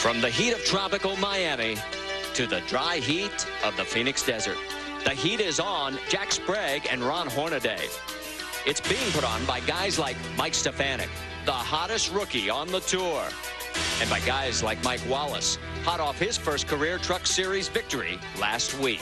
From the heat of tropical Miami to the dry heat of the Phoenix Desert, the heat is on Jack Sprague and Ron Hornaday. It's being put on by guys like Mike Stefanik, the hottest rookie on the tour, and by guys like Mike Wallace, hot off his first career Truck Series victory last week.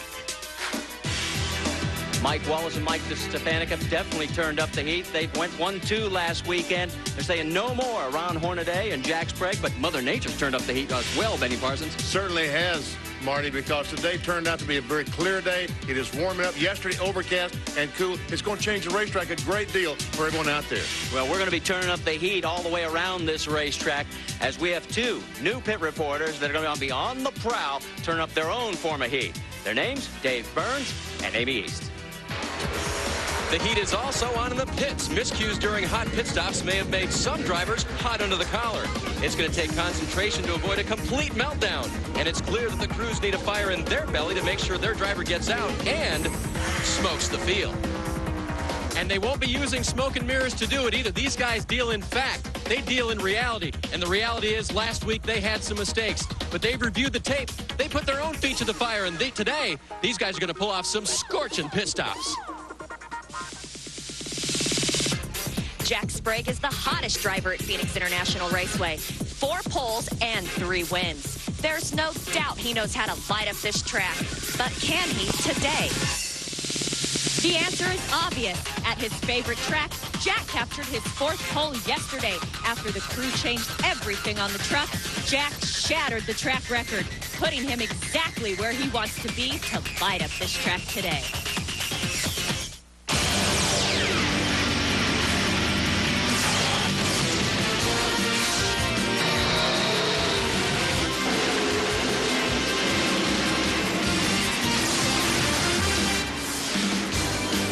Mike Wallace and Mike Stefanik have definitely turned up the heat. They went 1-2 last weekend. They're saying no more Ron Hornaday and Jack Sprague, but Mother Nature's turned up the heat as well, Benny Parsons. Certainly has, Marty, because today turned out to be a very clear day. It is warming up. Yesterday, overcast and cool. It's going to change the racetrack a great deal for everyone out there. Well, we're going to be turning up the heat all the way around this racetrack as we have two new pit reporters that are going to be on the prowl, turn up their own form of heat. Their names, Dave Burns and Amy East. The heat is also on in the pits. Miscues during hot pit stops may have made some drivers hot under the collar. It's going to take concentration to avoid a complete meltdown. And it's clear that the crews need a fire in their belly to make sure their driver gets out and smokes the field. And they won't be using smoke and mirrors to do it either. These guys deal in fact. They deal in reality. And the reality is last week they had some mistakes. But they've reviewed the tape. They put their own feet to the fire. And today, these guys are going to pull off some scorching pit stops. Jack Sprague is the hottest driver at Phoenix International Raceway. 4 poles and 3 wins. There's no doubt he knows how to light up this track. But can he today? The answer is obvious. At his favorite track, Jack captured his 4th pole yesterday. After the crew changed everything on the truck, Jack shattered the track record, putting him exactly where he wants to be to light up this track today.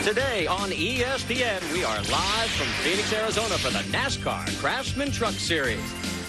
Today on ESPN, we are live from Phoenix, Arizona for the NASCAR Craftsman Truck Series.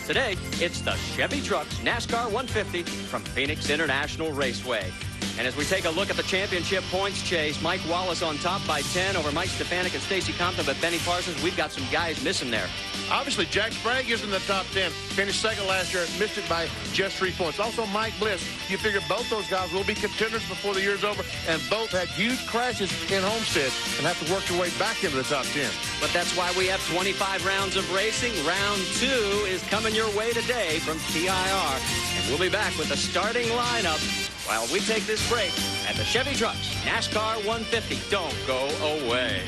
Today, it's the Chevy Trucks NASCAR 150 from Phoenix International Raceway. And as we take a look at the championship points chase, Mike Wallace on top by 10 over Mike Stefanik and Stacy Compton, but Benny Parsons, we've got some guys missing there. Obviously, Jack Sprague is in the top 10. Finished second last year, missed it by just 3 points. Also, Mike Bliss. You figure both those guys will be contenders before the year's over, and both had huge crashes in Homestead and have to work their way back into the top 10. But that's why we have 25 rounds of racing. Round 2 is coming your way today from TIR. And we'll be back with the starting lineup while we take this break at the Chevy Trucks NASCAR 150. Don't go away.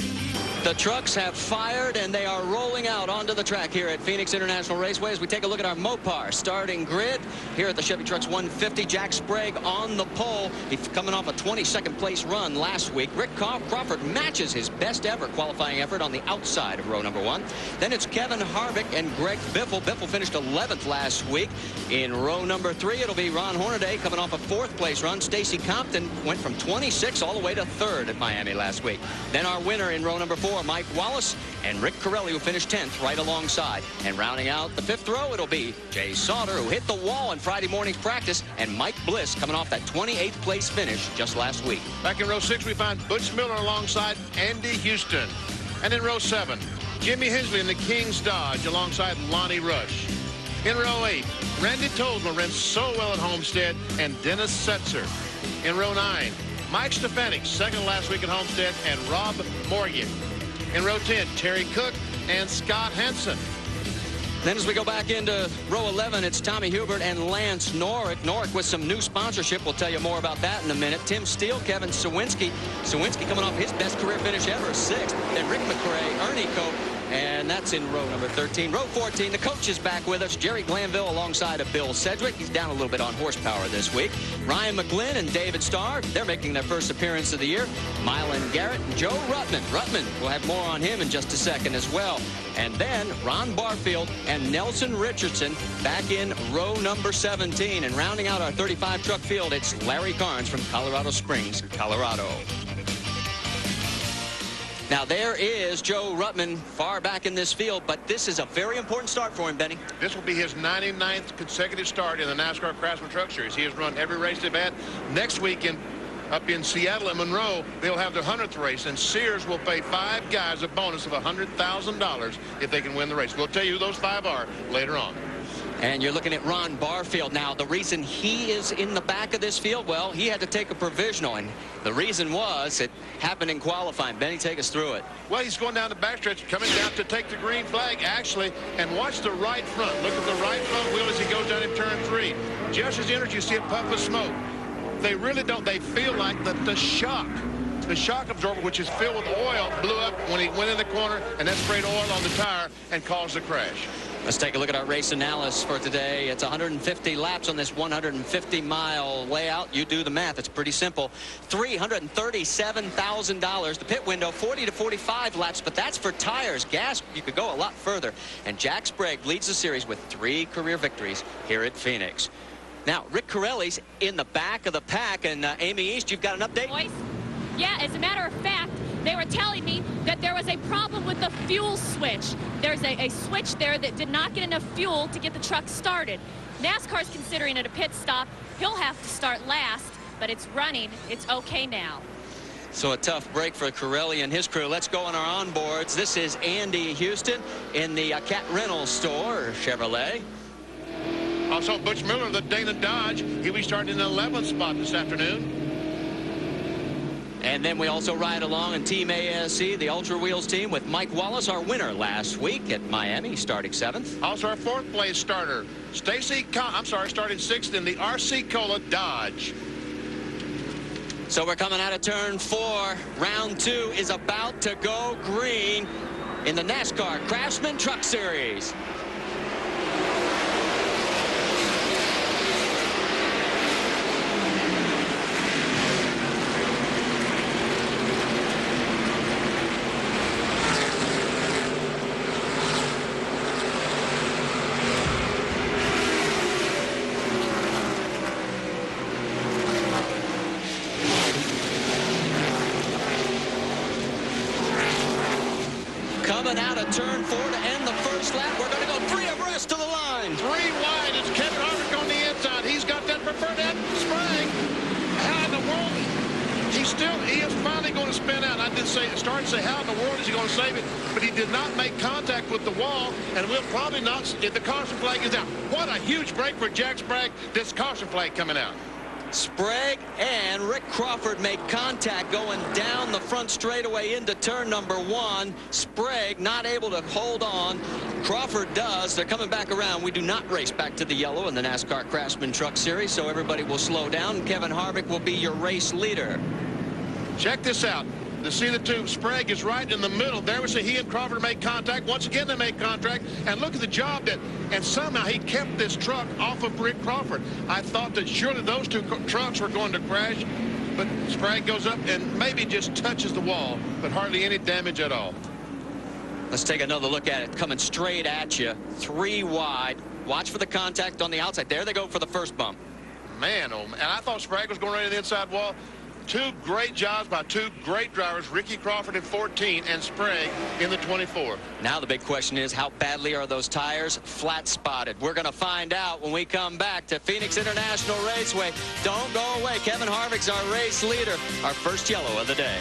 The trucks have fired, and they are rolling out onto the track here at Phoenix International Raceway as we take a look at our Mopar starting grid here at the Chevy Trucks 150. Jack Sprague on the pole. He's coming off a 22nd place run last week. Rick Crawford matches his best ever qualifying effort on the outside of row number 1. Then it's Kevin Harvick and Greg Biffle. Biffle finished 11th last week. In row number 3, it'll be Ron Hornaday coming off a 4th place run. Stacy Compton went from 26 all the way to 3rd at Miami last week. Then our winner in row number 4, Mike Wallace, and Rick Corelli, who finished 10th right alongside. And rounding out the 5th row, it'll be Jay Sauter, who hit the wall in Friday morning's practice, and Mike Bliss coming off that 28th place finish just last week. Back in row 6, we find Butch Miller alongside Andy Houston. And in row 7, Jimmy Hensley in the King's Dodge alongside Lonnie Rush. In row 8, Randy Tolsma ran so well at Homestead, and Dennis Setzer. In row 9, Mike Stefanik, 2nd last week at Homestead, and Rob Morgan. In row 10, Terry Cook and Scott Hansen. Then as we go back into row 11, it's Tommy Hubert and Lance Norrick. Norrick with some new sponsorship. We'll tell you more about that in a minute. Tim Steele, Kevin Sawinski. Sawinski coming off his best career finish ever, 6th. Then Rick McRae, Ernie Cope, and that's in row number 13. Row 14, the coach is back with us. Jerry Glanville alongside of Bill Sedgwick. He's down a little bit on horsepower this week. Ryan McGlynn and David Starr, they're making their first appearance of the year. Mylan Garrett and Joe Ruttman. Ruttman, we'll have more on him in just a second as well. And then Ron Barfield and Nelson Richardson back in row number 17. And rounding out our 35 truck field, it's Larry Carnes from Colorado Springs, Colorado. Now, there is Joe Ruttman far back in this field, but this is a very important start for him, Benny. This will be his 99th consecutive start in the NASCAR Craftsman Truck Series. He has run every race they've had. Next weekend, up in Seattle and Monroe, they'll have their 100th race, and Sears will pay 5 guys a bonus of $100,000 if they can win the race. We'll tell you who those 5 are later on. And you're looking at Ron Barfield now. The reason he is in the back of this field, well, he had to take a provisional, and the reason was it happened in qualifying. Benny, take us through it. Well, he's going down the backstretch, coming down to take the green flag, actually, and watch the right front. Look at the right front wheel as he goes down in turn 3. Just as enters, you see a puff of smoke. They really don't. They feel like the shock absorber, which is filled with oil, blew up when he went in the corner, and that sprayed oil on the tire and caused the crash. Let's take a look at our race analysis for today. It's 150 laps on this 150-mile layout. You do the math. It's pretty simple. $337,000. The pit window, 40 to 45 laps, but that's for tires. Gas, you could go a lot further. And Jack Sprague leads the series with 3 career victories here at Phoenix. Now, Rick Corelli's in the back of the pack, and Amy East, you've got an update? Boys? Yeah, as a matter of fact, they were telling me that there was a problem with the fuel switch. There's a switch there that did not get enough fuel to get the truck started. NASCAR's considering it a pit stop. He'll have to start last, but it's running. It's okay now. So a tough break for Corelli and his crew. Let's go on our onboards. This is Andy Houston in the Cat Reynolds store, Chevrolet. Also, Butch Miller, the Dana Dodge. He'll be starting in the 11th spot this afternoon. And then we also ride along in Team ASC, the Ultra Wheels team, with Mike Wallace, our winner last week at Miami, starting 7th. Also, our 4th place starter, starting 6th in the RC Cola Dodge. So we're coming out of turn 4. Round 2 is about to go green in the NASCAR Craftsman Truck Series. Coming out of turn 4 to end the first lap. We're going to go 3 abreast to the line. 3 wide. It's Kevin Harvick on the inside. He's got that preferred end Sprague. How in the world? He is finally going to spin out. I did say, start to say, how in the world is he going to save it? But he did not make contact with the wall, and will probably not if the caution flag is out. What a huge break for Jack Sprague. This caution flag coming out. Sprague and Rick Crawford make contact going down the front straightaway into turn number 1. Sprague not able to hold on. Crawford does. They're coming back around. We do not race back to the yellow in the NASCAR Craftsman Truck Series, so everybody will slow down. Kevin Harvick will be your race leader. Check this out. To see the two, Sprague is right in the middle. There we see he and Crawford make contact. Once again, they make contact. And look at the job that, and somehow he kept this truck off of Rick Crawford. I thought that surely those two trucks were going to crash, but Sprague goes up and maybe just touches the wall, but hardly any damage at all. Let's take another look at it. Coming straight at you, 3 wide. Watch for the contact on the outside. There they go for the first bump. Man, oh man. And I thought Sprague was going right to the inside wall. 2 great jobs by 2 great drivers, Ricky Crawford in 14 and Sprague in the 24. Now the big question is, how badly are those tires flat spotted? We're going to find out when we come back to Phoenix International Raceway. Don't go away. Kevin Harvick's our race leader, our first yellow of the day.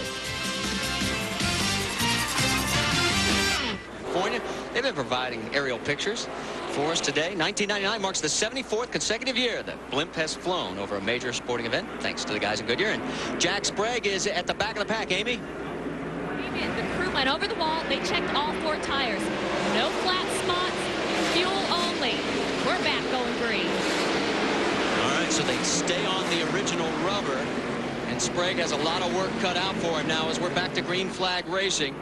They've been providing aerial pictures for us today. 1999 marks the 74th consecutive year that blimp has flown over a major sporting event, thanks to the guys in Goodyear. And Jack Sprague is at the back of the pack. Amy? The crew went over the wall. They checked all 4 tires. No flat spots, fuel only. We're back going green. All right, so they stay on the original rubber. And Sprague has a lot of work cut out for him now as we're back to green flag racing.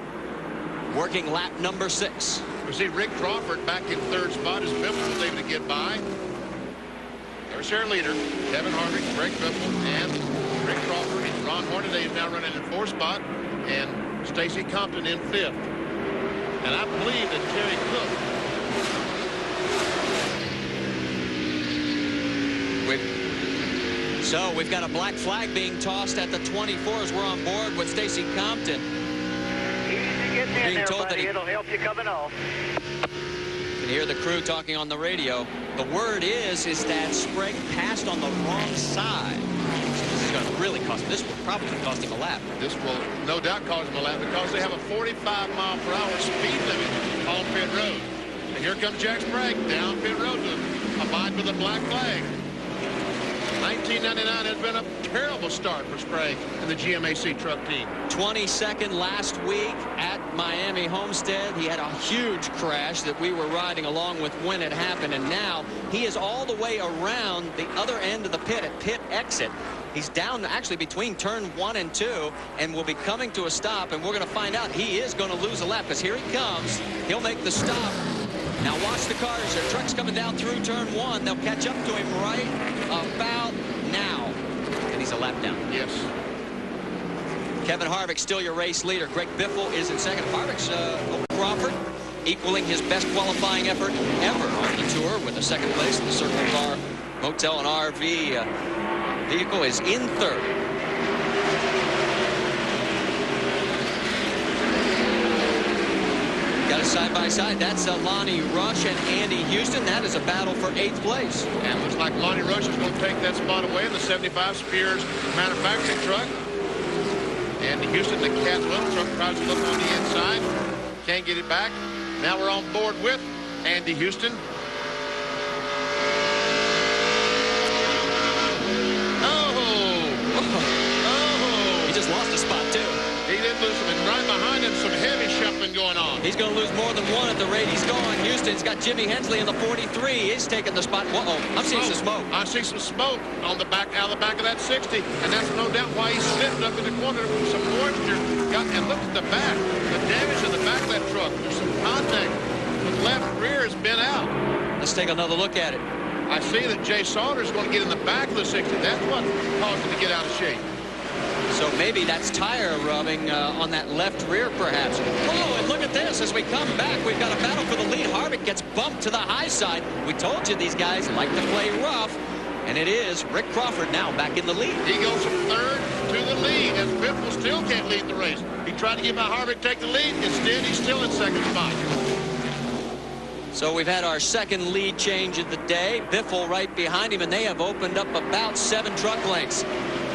Working lap number 6. We see Rick Crawford back in 3rd spot as Biffle was able to get by. There's their leader, Kevin Harvick, Greg Biffle, and Rick Crawford. And Ron Hornaday is now running in 4th spot, and Stacy Compton in 5th. And I believe that Terry Cook. So we've got a black flag being tossed at the 24 as we're on board with Stacy Compton. Being told that it'll help you coming off. You can hear the crew talking on the radio. The word is that Sprague passed on the wrong side. This is going to really cost him. This will probably cost him a lap. This will no doubt cost him a lap because they have a 45-mile-per-hour speed limit on pit road. And here comes Jack Sprague down pit road to for the black flag. 1999 has been a terrible start for Sprague and the GMAC truck team. 22nd last week at Miami Homestead. He had a huge crash that we were riding along with when it happened, and now he is all the way around the other end of the pit at pit exit. He's down actually between turn 1 and 2 and will be coming to a stop, and we're going to find out he is going to lose a lap because here he comes. He'll make the stop. Now watch the cars. Their truck's coming down through turn 1. They'll catch up to him right about now. And he's a lap down. Yes. Kevin Harvick still your race leader. Greg Biffle is in second. Harvick's Crawford equaling his best qualifying effort ever on the tour with a second place in the Circle Car Motel and RV vehicle is in third. Got a side-by-side. That's Lonnie Rush and Andy Houston. That is a battle for 8th place. And looks like Lonnie Rush is going to take that spot away in the 75 Spears manufacturing truck. Andy Houston, the Cat Little truck, tries to look on the inside. Can't get it back. Now we're on board with Andy Houston. He just lost a spot, too. He did lose him, and right behind him, some heavy shuffling going on. He's going to lose more than one at the rate he's going. Houston's got Jimmy Hensley in the 43. He's taking the spot. Uh-oh, I'm seeing some smoke. I see some smoke on the back, out of the back of that 60, and that's no doubt why he's sitting up in the corner with some moisture. And look at the back, the damage in the back of that truck. There's some contact. The left rear has been out. Let's take another look at it. I see that Jay Saunders is going to get in the back of the 60. That's what caused him to get out of shape. So maybe that's tire rubbing on that left rear, perhaps. Oh, and look at this. As we come back, we've got a battle for the lead. Harvick gets bumped to the high side. We told you these guys like to play rough. And it is Rick Crawford now back in the lead. He goes from third to the lead as Biffle still can't lead the race. He tried to give out Harvick take the lead. Instead, he's still in second spot. So we've had our second lead change of the day. Biffle right behind him, and they have opened up about 7 truck lengths.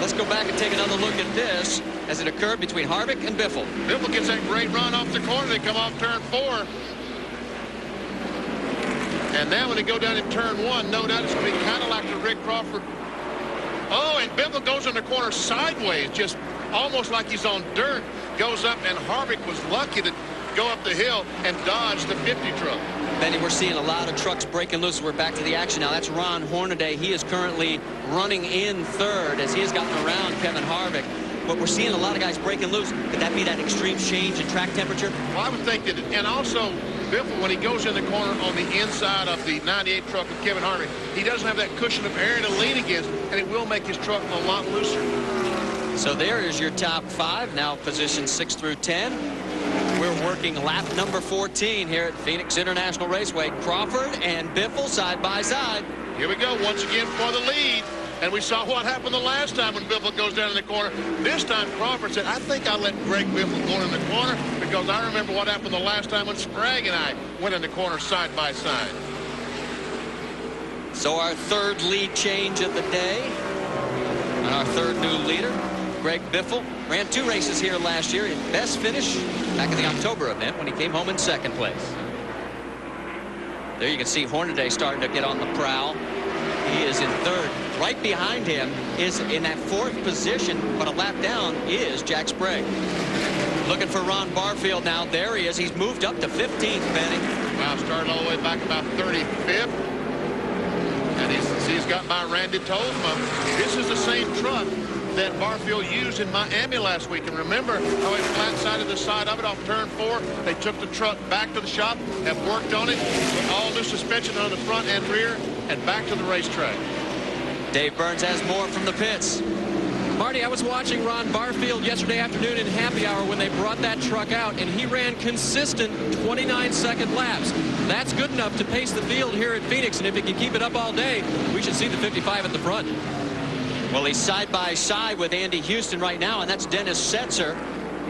Let's go back and take another look at this as it occurred between Harvick and Biffle. Biffle gets that great run off the corner. They come off turn 4. And now when they go down in turn 1, no doubt it's going to be kind of like the Rick Crawford. Oh, and Biffle goes in the corner sideways, just almost like he's on dirt. Goes up, and Harvick was lucky to go up the hill and dodge the 50 truck. Benny, we're seeing a lot of trucks breaking loose. We're back to the action now. That's Ron Hornaday. He is currently running in third as he has gotten around Kevin Harvick. But we're seeing a lot of guys breaking loose. Could that be that extreme change in track temperature? Well, I would think that, and also Biffle, when he goes in the corner on the inside of the 98 truck with Kevin Harvick, he doesn't have that cushion of air to lean against, and it will make his truck a lot looser. So there is your top 5, now positions 6 through 10. We're working lap number 14 here at Phoenix International Raceway. Crawford and Biffle side by side. Here we go once again for the lead. And we saw what happened the last time when Biffle goes down in the corner. This time Crawford said, I think I let Greg Biffle go in the corner because I remember what happened the last time when Sprague and I went in the corner side by side. So our third lead change of the day. And our third new leader, Greg Biffle, ran 2 races here last year. His best finish back in the October event when he came home in second place. There you can see Hornaday starting to get on the prowl. He is in third. Right behind him is in that 4th position, but a lap down is Jack Sprague. Looking for Ron Barfield now. There he is. He's moved up to 15th, Benny. Wow, started all the way back about 35th. And he's got by Randy Tolsma. This is the same truck that Barfield used in Miami last week. And remember how it flat-sided the side of it off turn 4. They took the truck back to the shop, have worked on it, put all new suspension on the front and rear, and back to the racetrack. Dave Burns has more from the pits. Marty, I was watching Ron Barfield yesterday afternoon in happy hour when they brought that truck out, and he ran consistent 29-second laps. That's good enough to pace the field here at Phoenix, and if he can keep it up all day, we should see the 55 at the front. Well, he's side by side with Andy Houston right now, and that's Dennis Setzer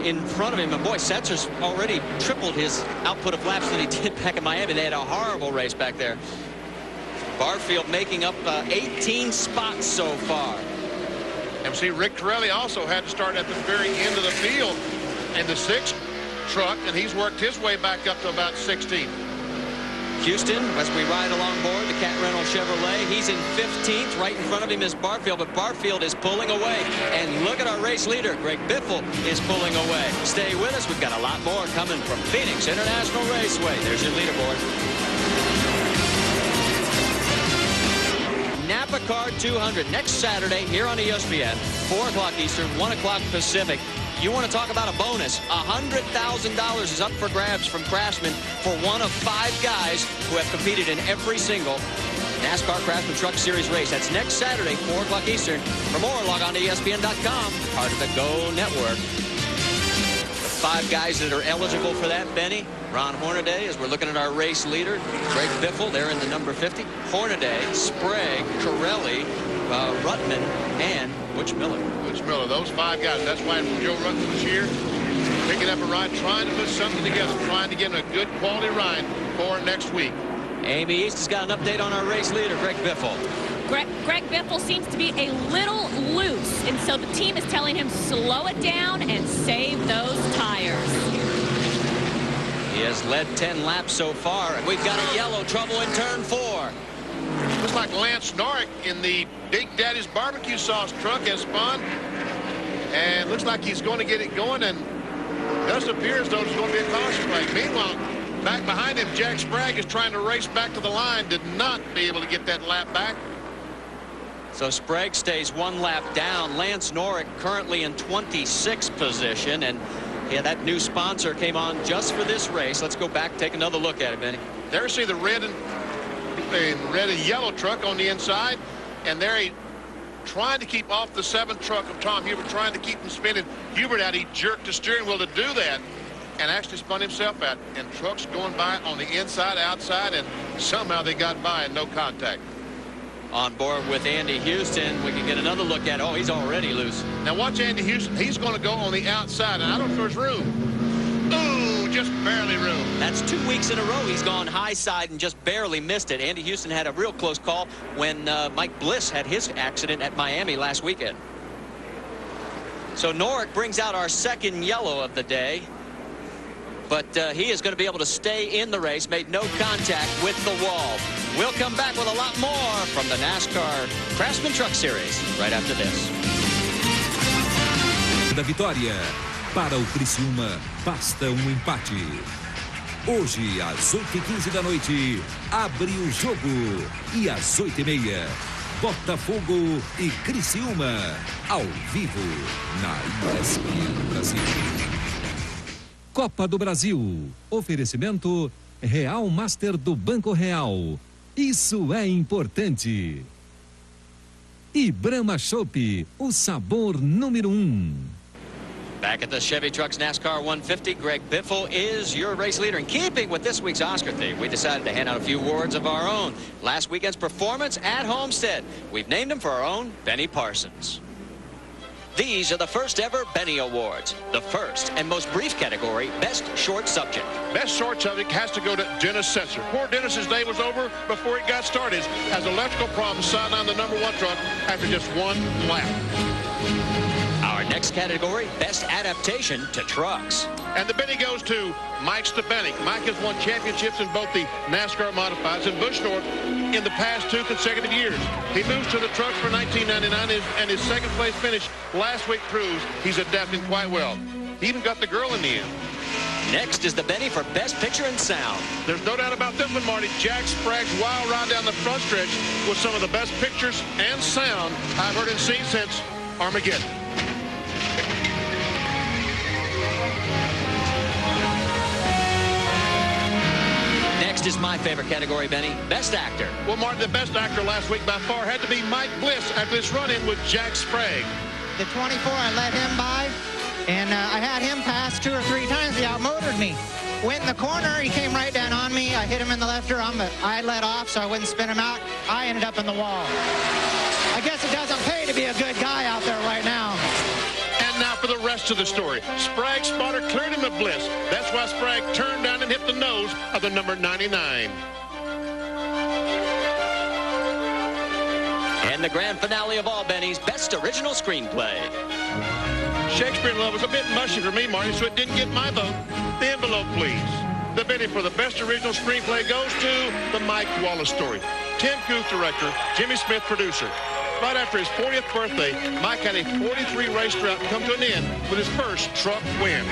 in front of him. And boy, Setzer's already tripled his output of laps that he did back in Miami. They had a horrible race back there. Barfield making up 18 spots so far. And see, Rick Torelli also had to start at the very end of the field in the 6th truck, and he's worked his way back up to about 16. Houston, as we ride along board the Cat Rental Chevrolet, he's in 15th. Right in front of him is Barfield, but Barfield is pulling away. And look at our race leader, Greg Biffle, is pulling away. Stay with us. We've got a lot more coming from Phoenix International Raceway. There's your leaderboard. Napa Car 200 next Saturday here on ESPN, 4 o'clock Eastern, 1 o'clock Pacific. You want to talk about a bonus? $100,000 is up for grabs from Craftsman for one of 5 guys who have competed in every single NASCAR Craftsman Truck Series race. That's next Saturday, 4 o'clock Eastern. For more, log on to ESPN.com, part of the Go Network. The 5 guys that are eligible for that, Benny, Ron Hornaday, as we're looking at our race leader, Greg Biffle, there in the number 50. Hornaday, Sprague, Corelli, Ruttman, and Butch Miller. Butch Miller, those 5 guys. That's why Joe Ruttman was here, picking up a ride, trying to put something together, trying to get a good quality ride for next week. Amy East has got an update on our race leader, Greg Biffle. Greg Biffle seems to be a little loose, and so the team is telling him slow it down and save those tires. He has led 10 laps so far, and we've got a yellow, trouble in turn 4. Looks like Lance Norrick in the Big Daddy's barbecue sauce truck has spun, and looks like he's going to get it going, and it does appear as though there's going to be a caution break. Meanwhile, back behind him, Jack Sprague is trying to race back to the line, did not be able to get that lap back. So Sprague stays 1 lap down. Lance Norrick currently in 26th position, and yeah, that new sponsor came on just for this race. Let's go back, take another look at it, Benny. There you see the red and yellow truck on the inside, and they're trying to keep off the 7th truck of Tom Hubert, trying to keep him spinning. Hubert out, he jerked the steering wheel to do that and actually spun himself out, and trucks going by on the inside, outside, and somehow they got by and no contact. On board with Andy Houston, we can get another look at, oh, he's already loose. Now watch Andy Houston. He's going to go on the outside, and I don't know if there's room. Ooh, just barely room. That's 2 weeks in a row he's gone high side and just barely missed it. Andy Houston had a real close call when Mike Bliss had his accident at Miami last weekend. So Norrick brings out our 2nd yellow of the day. But he is going to be able to stay in the race, made no contact with the wall. We'll come back with a lot more from the NASCAR Craftsman Truck Series right after this. Da vitória. Para o Criciúma, basta empate. Hoje, às 8h15 da noite, abre o jogo. E às 8h30, Botafogo e Criciúma, ao vivo, na ESPN Brasil. Copa do Brasil. Oferecimento Real Master do Banco Real. Isso é importante. E Brahma Chopp, o sabor número 1. Back at the Chevy Trucks NASCAR 150, Greg Biffle is your race leader. In keeping with this week's Oscar theme, we decided to hand out a few awards of our own. Last weekend's performance at Homestead. We've named him for our own Benny Parsons. These are the first ever Benny Awards. The first and most brief category, Best Short Subject. Best short subject has to go to Dennis Setzer. Poor Dennis's day was over before it got started. Has electrical problems, sidelined the number 1 truck after just 1 lap. Our next category, Best Adaptation to Trucks. And the Benny goes to Mike Stepanek. Mike has won championships in both the NASCAR Modifieds and Busch North in the past 2 consecutive years. He moves to the trucks for 1999, and his 2nd place finish last week proves he's adapting quite well. He even got the girl in the end. Next is the Benny for Best Picture and Sound. There's no doubt about this one, Marty. Jack Sprague's wild ride down the front stretch was some of the best pictures and sound I've heard and seen since Armageddon. Next is my favorite category, Benny, Best Actor. Well, Martin, the best actor last week by far had to be Mike Bliss after this run-in with Jack Sprague. The 24, I let him by, and I had him pass 2 or 3 times. He outmotored me. Went in the corner, he came right down on me. I hit him in the left arm, but I let off so I wouldn't spin him out. I ended up in the wall. I guess it doesn't pay to be a good guy out there right now. And now for the rest of the story. Sprague's spotter cleared him of Bliss. That's why Sprague turned down and hit the nose of the number 99. And the grand finale of all Benny's, Best Original Screenplay. Shakespeare in Love was a bit mushy for me, Marty, so it didn't get my vote. The envelope, please. The Benny for the best original screenplay goes to The Mike Wallace Story. Tim Guth, director, Jimmy Smith, producer. Right after his 40th birthday, Mike had a 43 race drought come to an end with his first truck win.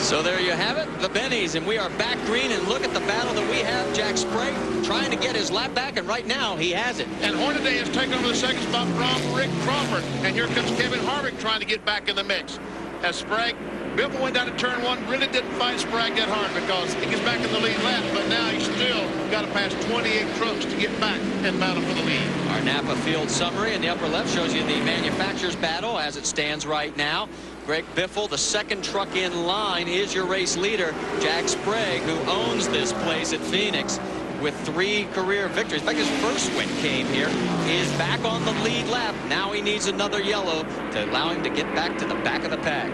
So there you have it, the Bennies, and we are back green, and look at the battle that we have. Jack Sprague trying to get his lap back, and right now he has it. And Hornaday has taken over the second spot from Rick Crawford, and here comes Kevin Harvick trying to get back in the mix. As Sprague, Biffle went down to turn one, really didn't fight Sprague that hard because he gets back in the lead lap, but now he's still got to pass 28 trucks to get back and mount up for the lead. Our Napa field summary in the upper left shows you the manufacturer's battle as it stands right now. Greg Biffle, the second truck in line, is your race leader. Jack Sprague, who owns this place at Phoenix with 3 career victories. In fact, his first win came here. He is back on the lead lap. Now he needs another yellow to allow him to get back to the back of the pack.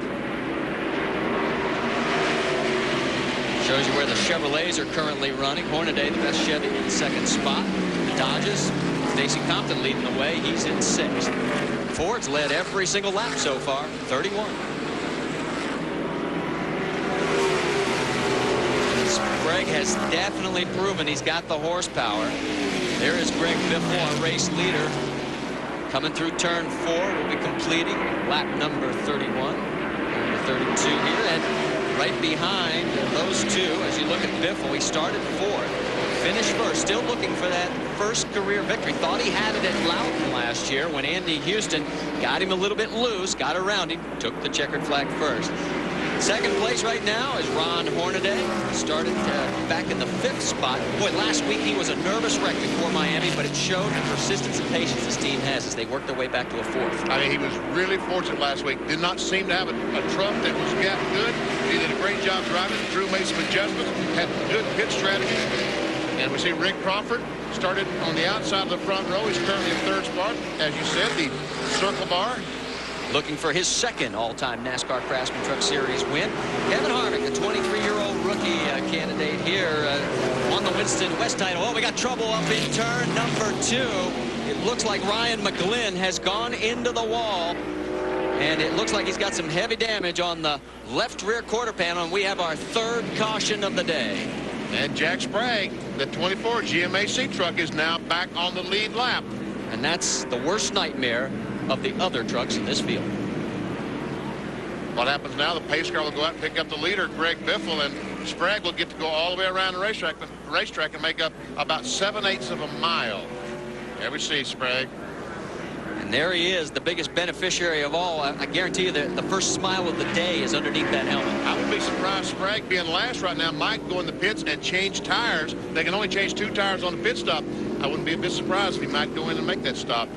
Shows you where the Chevrolets are currently running. Hornaday, the best Chevy, in second spot. The Dodges, Stacy Compton leading the way. He's in 6th. Ford's led every single lap so far, 31. Sprague has definitely proven he's got the horsepower. There is Greg Biffle, our race leader, coming through turn 4. We'll be completing lap number 31, number 32 here, and right behind those two, as you look at Biffle, he started 4th, finished 1st, still looking for that first career victory. Thought he had it at Loudon last year when Andy Houston got him a little bit loose, got around him, took the checkered flag first. Second place right now is Ron Hornaday. Started back in the 5th spot. Boy, last week he was a nervous wreck before Miami, but it showed the persistence and patience this team has as they work their way back to a 4th. I mean, he was really fortunate last week. Did not seem to have a truck that was good. He did a great job driving. Drew made some adjustments, had good pit strategy. And we see Rick Crawford started on the outside of the front row. He's currently in 3rd spot. As you said, the circle bar. Looking for his second all-time NASCAR Craftsman Truck Series win. Kevin Harvick, the 23-year-old rookie candidate here, on the Winston West title. Oh, we got trouble up in turn number 2. It looks like Ryan McGlynn has gone into the wall. And it looks like he's got some heavy damage on the left rear quarter panel. And we have our 3rd caution of the day. And Jack Sprague, the 24 GMAC truck, is now back on the lead lap. And that's the worst nightmare of the other trucks in this field. What happens now, the pace car will go out and pick up the leader, Greg Biffle, and Sprague will get to go all the way around the racetrack and make up about 7/8 of a mile. There we see Sprague. And there he is, the biggest beneficiary of all. I guarantee you that the first smile of the day is underneath that helmet. I would be surprised Sprague being last right now might go in the pits and change tires. They can only change 2 tires on the pit stop. I wouldn't be a bit surprised if he might go in and make that stop.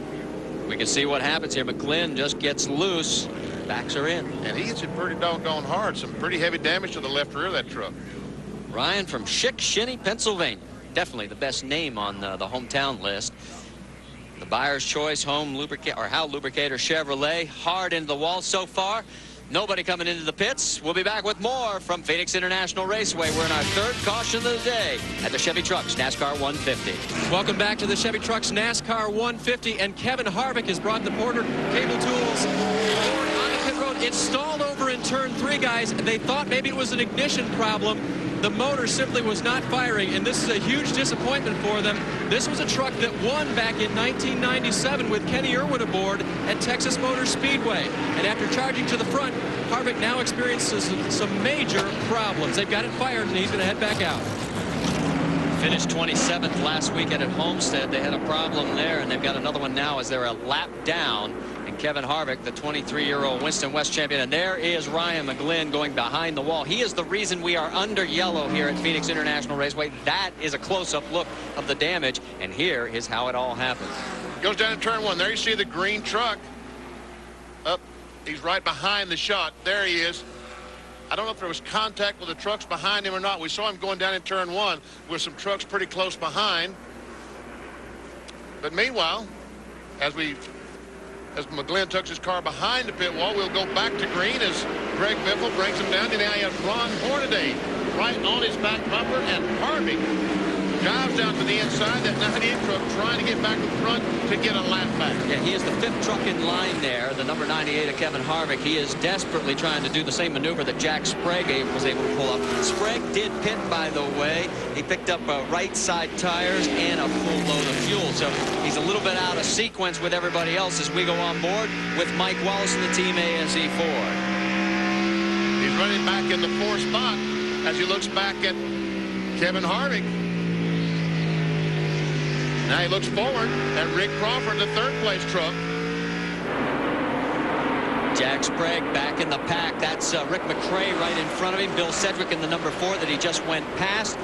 We can see what happens here. McGlynn just gets loose. Backs are in. And he hits it pretty doggone hard. Some pretty heavy damage to the left rear of that truck. Ryan from Chick-Shinny, Pennsylvania. Definitely the best name on the hometown list. The buyer's choice home lubricate or Hal Lubricator Chevrolet. Hard into the wall so far. Nobody coming into the pits. We'll be back with more from Phoenix International Raceway. We're in our 3rd caution of the day at the Chevy Trucks NASCAR 150. Welcome back to the Chevy Trucks NASCAR 150, and Kevin Harvick has brought the Porter Cable Tools forward on the pit road. It stalled over in turn 3, guys. They thought maybe it was an ignition problem. The motor simply was not firing, and this is a huge disappointment for them. This was a truck that won back in 1997 with Kenny Irwin aboard at Texas Motor Speedway. And after charging to the front, Harvick now experiences some major problems. They've got it fired, and he's going to head back out. Finished 27th last weekend at Homestead. They had a problem there, and they've got another one now as they're a lap down. And Kevin Harvick, the 23-year-old Winston West champion. And there is Ryan McGlynn going behind the wall. He is the reason we are under yellow here at Phoenix International Raceway. That is a close-up look of the damage. And here is how it all happens. Goes down to turn 1. There you see the green truck. Up. He's right behind the shot. There he is. I don't know if there was contact with the trucks behind him or not. We saw him going down in turn 1 with some trucks pretty close behind. But meanwhile, as McGlynn tucks his car behind the pit wall, we'll go back to green as Greg Biffle brings him down. And now you have Ron Hornaday right on his back bumper, and Harvick Drives down to the inside. That 98 truck trying to get back in front to get a lap back. Yeah, he is the 5th truck in line there. The number 98 of Kevin Harvick. He is desperately trying to do the same maneuver that Jack Sprague was able to pull up. Sprague did pit, by the way. He picked up right side tires and a full load of fuel. So he's a little bit out of sequence with everybody else as we go on board with Mike Wallace and the Team ASE Ford. He's running back in the 4th spot as he looks back at Kevin Harvick. Now he looks forward at Rick Crawford, the 3rd place truck. Jack Sprague back in the pack. That's Rick McRae right in front of him. Bill Sedgwick in the number 4 that he just went past.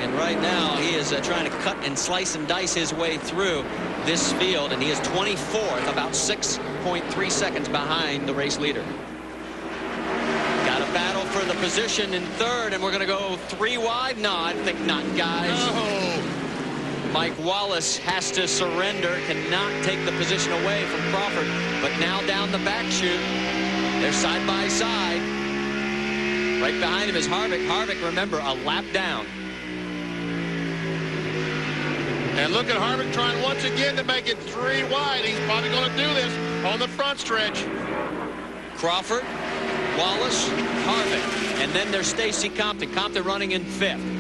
And right now he is trying to cut and slice and dice his way through this field. And he is 24th, about 6.3 seconds behind the race leader. Got a battle for the position in 3rd, and we're going to go 3 wide. No, I think not, guys. No. Mike Wallace has to surrender, cannot take the position away from Crawford. But now down the back chute, they're side by side. Right behind him is Harvick. Harvick, remember, a lap down. And look at Harvick trying once again to make it 3 wide. He's probably going to do this on the front stretch. Crawford, Wallace, Harvick. And then there's Stacy Compton. Compton running in 5th.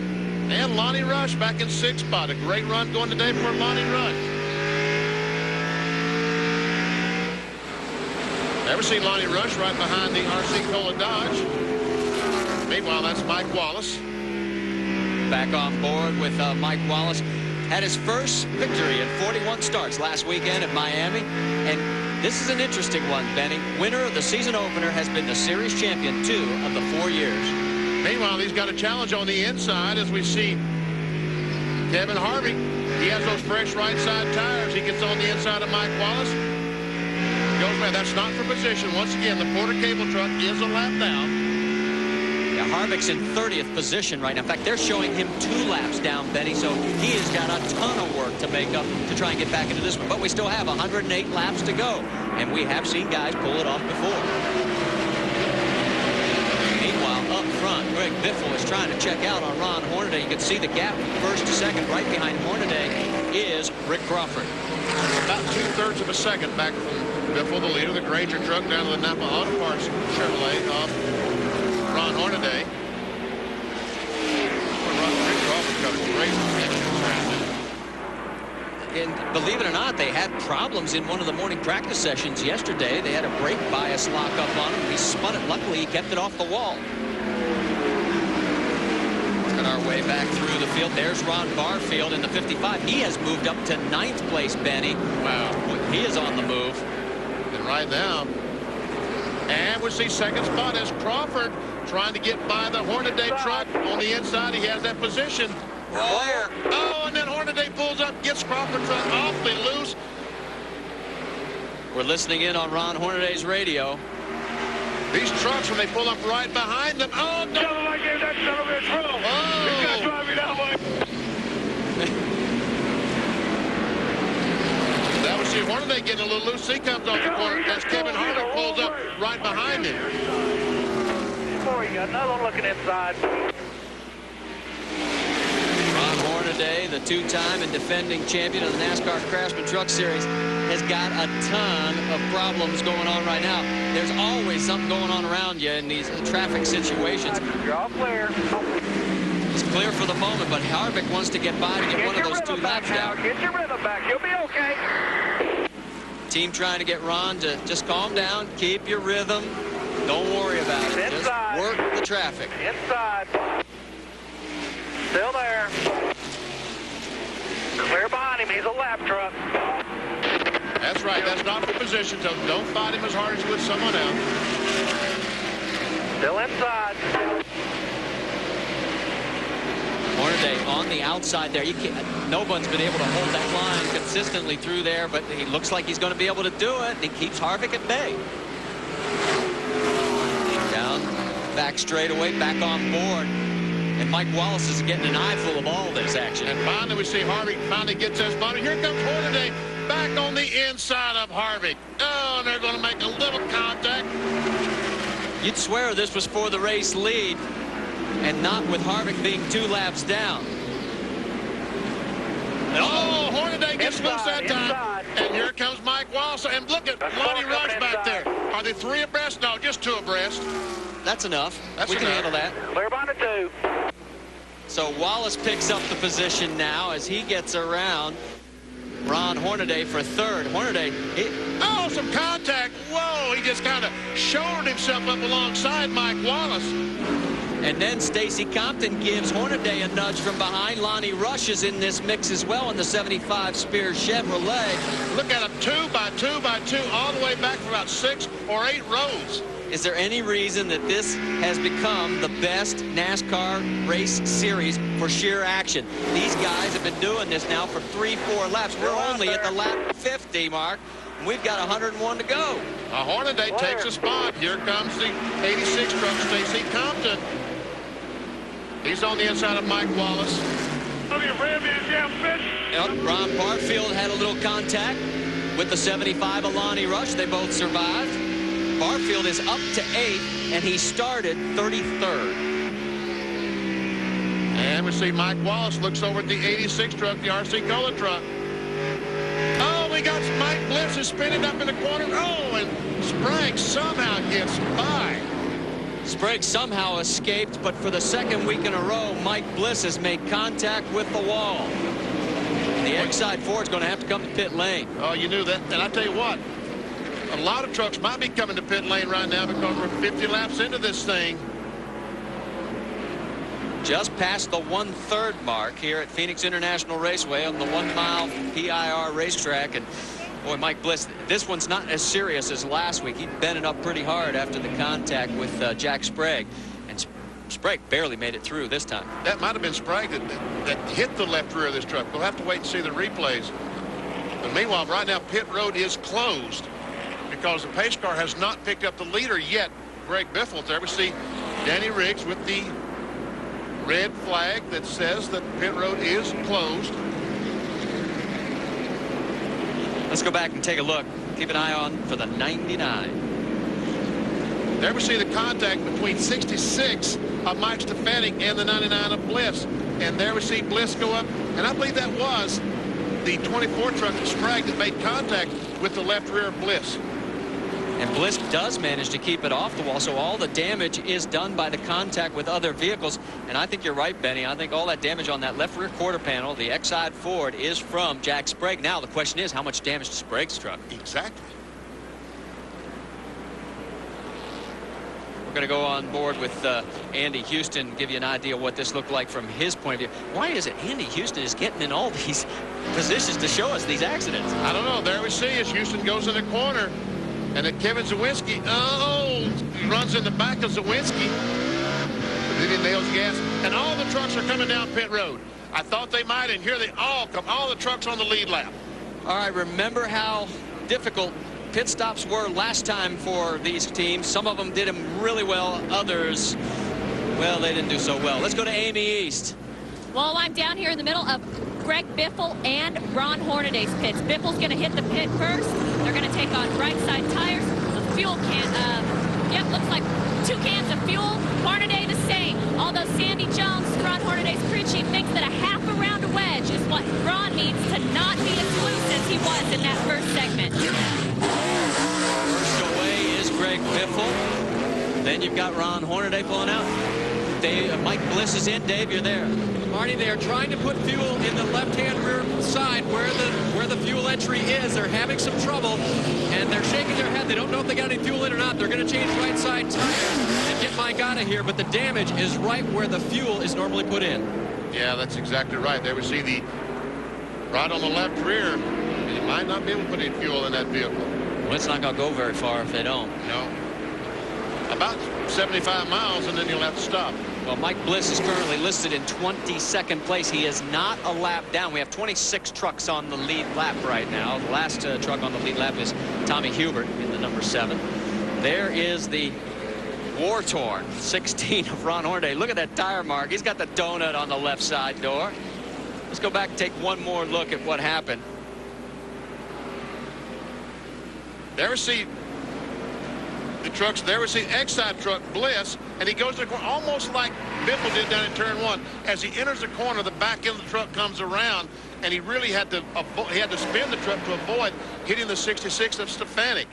And Lonnie Rush back in 6th spot. A great run going today for Lonnie Rush. Never seen Lonnie Rush right behind the RC Cola Dodge. Meanwhile, that's Mike Wallace. Back on board with Mike Wallace. Had his first victory in 41 starts last weekend at Miami. And this is an interesting one, Benny. Winner of the season opener has been the series champion 2 of the 4 years. Meanwhile, he's got a challenge on the inside as we see Kevin Harvick. He has those fresh right side tires. He gets on the inside of Mike Wallace. Goes back. That's not for position. Once again, the Porter Cable truck is a lap down. Yeah, Harvick's in 30th position right now. In fact, they're showing him 2 laps down, Benny, so he has got a ton of work to make up to try and get back into this one. But we still have 108 laps to go, and we have seen guys pull it off before. Meanwhile, up front, Greg Biffle is trying to check out on Ron Hornaday. You can see the gap from 1st to 2nd. Right behind Hornaday is Rick Crawford. About 2/3 of a second back from Biffle, the leader of the Granger truck, down to the Napa Auto Parts Chevrolet of Ron Hornaday. Rick Crawford's got a great And believe it or not, they had problems in one of the morning practice sessions yesterday. They had a brake bias lock up on him. He spun it. Luckily, he kept it off the wall. Working our way back through the field. There's Ron Barfield in the 55. He has moved up to 9th place, Benny. Wow. He is on the move. And right now, and we see 2nd spot as Crawford trying to get by the Hornaday truck. On the inside, he has that position. Oh, and then Hornaday pulls up, gets Crawford's awfully loose. We're listening in on Ron Hornaday's radio. These trucks, when they pull up right behind them, oh, no. Tell him I gave that son of a trouble. He's got to drive me that way. That was see Hornaday getting a little loose. He comes off the corner as Kevin Harvick pulls up right behind him. Boy, you got another one looking inside. Ron Hornaday, the 2-time and defending champion of the NASCAR Craftsman Truck Series, has got a ton of problems going on right now. There's always something going on around you in these traffic situations. You're all clear. It's clear for the moment, but Harvick wants to get by to get one of those 2 laps down. Get your rhythm back. You'll be okay. Team trying to get Ron to just calm down, keep your rhythm. Don't worry about it. Inside. Just work the traffic. Inside. Still there. Clear behind him. He's a lap truck. That's right. That's not for position. So don't fight him as hard as you would someone else. Still inside. Hornaday on the outside there. You can't, no one's been able to hold that line consistently through there, but he looks like he's going to be able to do it. He keeps Harvick at bay. Down back straightaway, back on board. And Mike Wallace is getting an eyeful of all this action. And finally, we see Harvick finally gets his body. Here comes Hornaday back on the inside of Harvick. Oh, and they're going to make a little contact. You'd swear this was for the race lead and not with Harvick being 2 laps down. gets loose that time. And here comes Mike Wallace. And look at Lonnie Rush back there. Are they 3 abreast? No, just 2 abreast. That's enough. We can handle that. Clear by the 2. So Wallace picks up the position now as he gets around Ron Hornaday for 3rd. Hornaday. Oh, some contact. Whoa, he just kind of shouldered himself up alongside Mike Wallace. And then Stacy Compton gives Hornaday a nudge from behind. Lonnie Rush is in this mix as well in the 75 Spears Chevrolet. Look at him, 2 by 2 by 2, all the way back for about 6 or 8 rows. Is there any reason that this has become the best NASCAR race series for sheer action? These guys have been doing this now for 3-4 laps. We're only at the lap 50 mark. We've got 101 to go. Hornaday takes a spot. Here comes the 86 truck, Stacy Compton. He's on the inside of Mike Wallace. Yep, Ron Barfield had a little contact with the 75 of Lonnie Rush. They both survived. Barfield is up to 8th, and he started 33rd. And we see Mike Wallace looks over at the 86 truck, the RC Cola truck. Oh, we got Mike Bliss is spinning up in the corner. Oh, and Sprague somehow gets by. Sprague somehow escaped, but for the 2nd week in a row, Mike Bliss has made contact with the wall. The Exide Ford's going to have to come to pit lane. Oh, you knew that. And I tell you what, a lot of trucks might be coming to pit lane right now because we're 50 laps into this thing. Just past the 1/3 mark here at Phoenix International Raceway on the 1-mile PIR racetrack. And boy, Mike Bliss, this one's not as serious as last week. He bent it up pretty hard after the contact with Jack Sprague. And Sprague barely made it through this time. That might have been Sprague that hit the left rear of this truck. We'll have to wait and see the replays. But meanwhile, right now, pit road is closed because the pace car has not picked up the leader yet. Greg Biffle there. We see Danny Riggs with the red flag that says that pit road is closed. Let's go back and take a look. Keep an eye on for the 99. There we see the contact between 66 of Mike Stefanik and the 99 of Bliss. And there we see Bliss go up. And I believe that was the 24 truck of Sprague that made contact with the left rear of Bliss. And Bliss does manage to keep it off the wall, so all the damage is done by the contact with other vehicles. And I think you're right, Benny. I think all that damage on that left rear quarter panel, the Exide Ford, is from Jack Sprague. Now the question is, how much damage to Sprague's truck? Exactly. We're going to go on board with Andy Houston, give you an idea what this looked like from his point of view. Why is it Andy Houston is getting in all these positions to show us these accidents? I don't know. There we see as Houston goes in the corner. And then Kevin Zawinski, he runs in the back of Zawinski. But then he nails gas. And all the trucks are coming down pit road. I thought they might, and here they all come. All the trucks on the lead lap. All right, remember how difficult pit stops were last time for these teams. Some of them did them really well. Others, well, they didn't do so well. Let's go to Amy East. Well, I'm down here in the middle of Greg Biffle and Ron Hornaday's pits. Biffle's going to hit the pit first. They're going to take on right side tires. A fuel can, yep, looks like 2 cans of fuel. Hornaday the same. Although Sandy Jones, Ron Hornaday's crew chief, thinks that a half a round of wedge is what Ron needs to not be as loose as he was in that first segment. First away is Greg Biffle. Then you've got Ron Hornaday pulling out. Mike Bliss is in. Dave, you're there. Marty, they are trying to put fuel in the left-hand rear side where the fuel entry is. They're having some trouble, and they're shaking their head. They don't know if they got any fuel in or not. They're going to change right side tires and get Mike out of here, but the damage is right where the fuel is normally put in. Yeah, that's exactly right. There we see the right on the left rear. And you might not be able to put any fuel in that vehicle. Well, it's not going to go very far if they don't. No. About 75 miles, and then you'll have to stop. Well, Mike Bliss is currently listed in 22nd place. He is not a lap down. We have 26 trucks on the lead lap right now. The last truck on the lead lap is Tommy Hubert in the number 7. There is the war-torn 16 of Ron Hornaday. Look at that tire mark. He's got the donut on the left side door. Let's go back and take one more look at what happened. There we see the trucks. There we see Exide truck Bliss and he goes to the corner, almost like Biffle did down in turn 1. As he enters the corner, the back end of the truck comes around, and he really had to spin the truck to avoid hitting the 66 of Stefanik.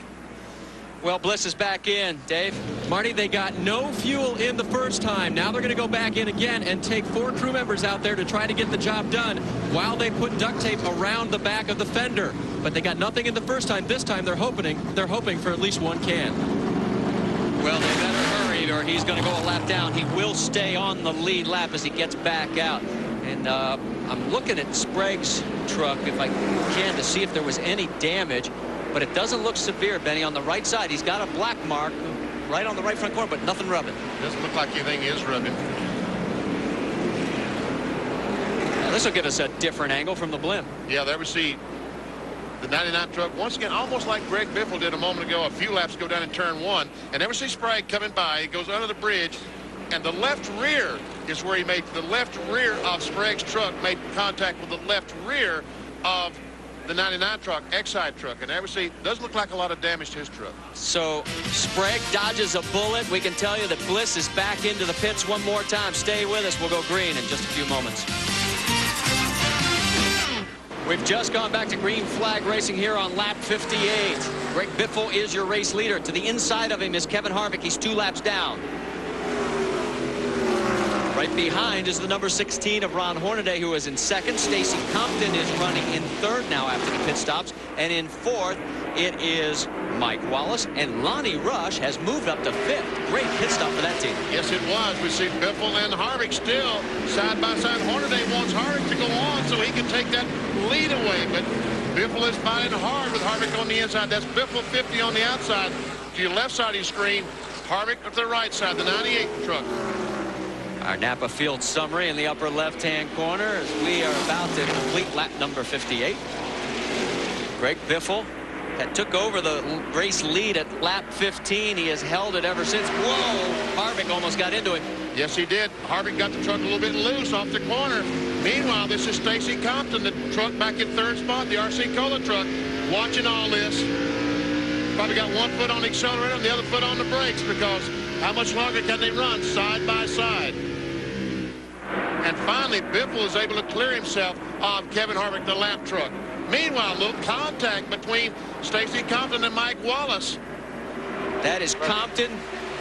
Well, Bliss is back in, Dave. Marty, they got no fuel in the first time. Now they're going to go back in again and take 4 crew members out there to try to get the job done while they put duct tape around the back of the fender. But they got nothing in the first time. This time they're hoping for at least 1 can. Well, they better hurry or he's going to go a lap down. He will stay on the lead lap as he gets back out. And I'm looking at Sprague's truck, if I can, to see if there was any damage. But it doesn't look severe, Benny. On the right side, he's got a black mark right on the right front corner, but nothing rubbing. Doesn't look like anything is rubbing. Now, this will give us a different angle from the blimp. Yeah, there we see the 99 truck, once again, almost like Greg Biffle did a moment ago, a few laps ago down in turn 1. And there we see Sprague coming by. He goes under the bridge, and the left rear is where he made, the left rear of Sprague's truck made contact with the left rear of the 99 truck, Exide truck, and there we see, doesn't look like a lot of damage to his truck. So Sprague dodges a bullet. We can tell you that Bliss is back into the pits one more time. Stay with us. We'll go green in just a few moments. We've just gone back to green flag racing here on lap 58. Greg Biffle is your race leader. To the inside of him is Kevin Harvick. He's 2 laps down. Right behind is the number 16 of Ron Hornaday, who is in second. Stacy Compton is running in third now after the pit stops. And in fourth, it is Mike Wallace. And Lonnie Rush has moved up to fifth. Great pit stop for that team. Yes, it was. We see Biffle and Harvick still side by side. Hornaday wants Harvick to go on so he can take that lead away. But Biffle is fighting hard with Harvick on the inside. That's Biffle 50 on the outside. To your left side of your screen, Harvick at the right side, the 98 truck. Our Napa Field summary in the upper left-hand corner as we are about to complete lap number 58. Greg Biffle that took over the race lead at lap 15. He has held it ever since. Whoa! Harvick almost got into him. Yes, he did. Harvick got the truck a little bit loose off the corner. Meanwhile, this is Stacy Compton, the truck back in third spot, the RC Cola truck, watching all this. Probably got 1 foot on the accelerator and the other foot on the brakes, because how much longer can they run side by side? And finally, Biffle is able to clear himself of Kevin Harvick, the lap truck. Meanwhile, a little contact between Stacy Compton and Mike Wallace. That is Compton,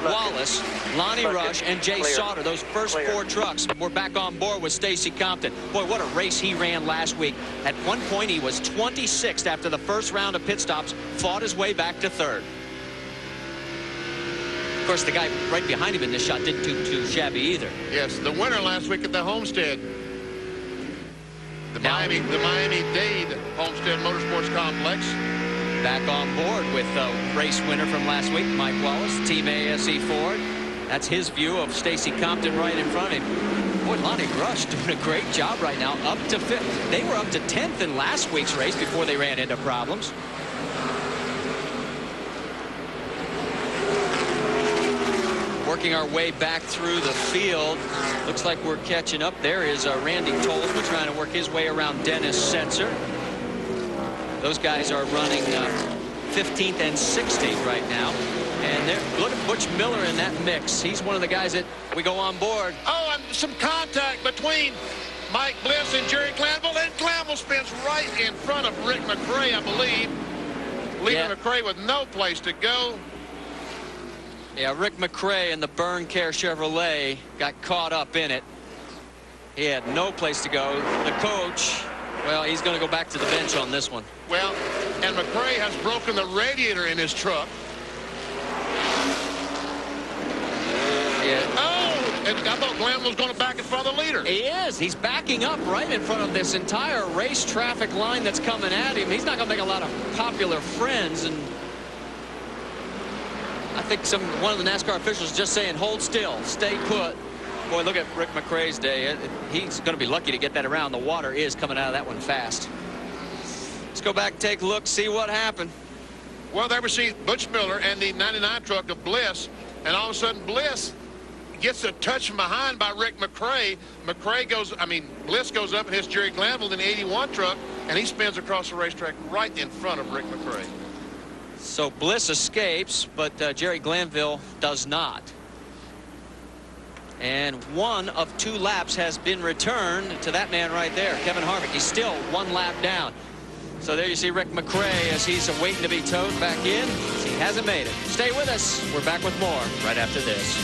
Wallace, Lonnie Rush, and Jay Sauter. Those first 4 trucks were back on board with Stacy Compton. Boy, what a race he ran last week. At one point, he was 26th after the first round of pit stops, fought his way back to third. Of course, the guy right behind him in this shot didn't do too shabby either. Yes, the winner last week at the Homestead. The Miami-Dade Homestead Motorsports Complex. Back on board with the race winner from last week, Mike Wallace, Team ASE Ford. That's his view of Stacy Compton right in front of him. Boy, Lonnie Rush doing a great job right now, up to 5th. They were up to 10th in last week's race before they ran into problems. Working our way back through the field. Looks like we're catching up. There is Randy Tolsma trying to work his way around Dennis Setzer. Those guys are running 15th and 16th right now. And look at Butch Miller in that mix. He's one of the guys that we go on board. Oh, and some contact between Mike Bliss and Jerry Glanville. And Glanville spins right in front of Rick McRae, I believe. Leaving McRae with no place to go. Yeah, Rick McRae in the Burn Care Chevrolet got caught up in it. He had no place to go. The coach, well, he's going to go back to the bench on this one. Well, and McRae has broken the radiator in his truck. Yeah. Oh, and I thought Glenn was going to back in front of the leader. He is. He's backing up right in front of this entire race traffic line that's coming at him. He's not going to make a lot of popular friends, and I think one of the NASCAR officials just saying, hold still, stay put. Boy, look at Rick McRae's day. He's going to be lucky to get that around. The water is coming out of that one fast. Let's go back and take a look, see what happened. Well, there we see Butch Miller and the 99 truck of Bliss, and all of a sudden Bliss gets a touch from behind by Rick McRae. Bliss goes up and hits Jerry Glanville in the 81 truck, and he spins across the racetrack right in front of Rick McRae. So Bliss escapes, but Jerry Glanville does not. And one of 2 laps has been returned to that man right there, Kevin Harvick. He's still 1 lap down. So there you see Rick McRae as he's waiting to be towed back in. He hasn't made it. Stay with us. We're back with more right after this.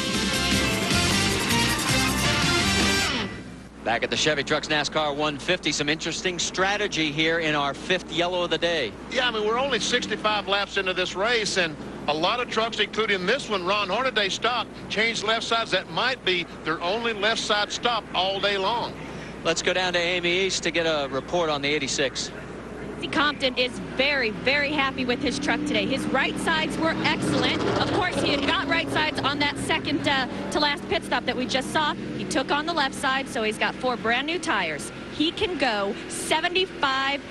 Back at the Chevy Trucks NASCAR 150, some interesting strategy here in our 5th yellow of the day. Yeah, I mean, we're only 65 laps into this race, and a lot of trucks, including this one, Ron Hornaday stop, changed left sides. That might be their only left side stop all day long. Let's go down to Amy East to get a report on the 86. Compton is very, very happy with his truck today. His right sides were excellent. Of course, he had got right sides on that second to last pit stop that we just saw. He took on the left side, so he's got 4 brand new tires. He can go 75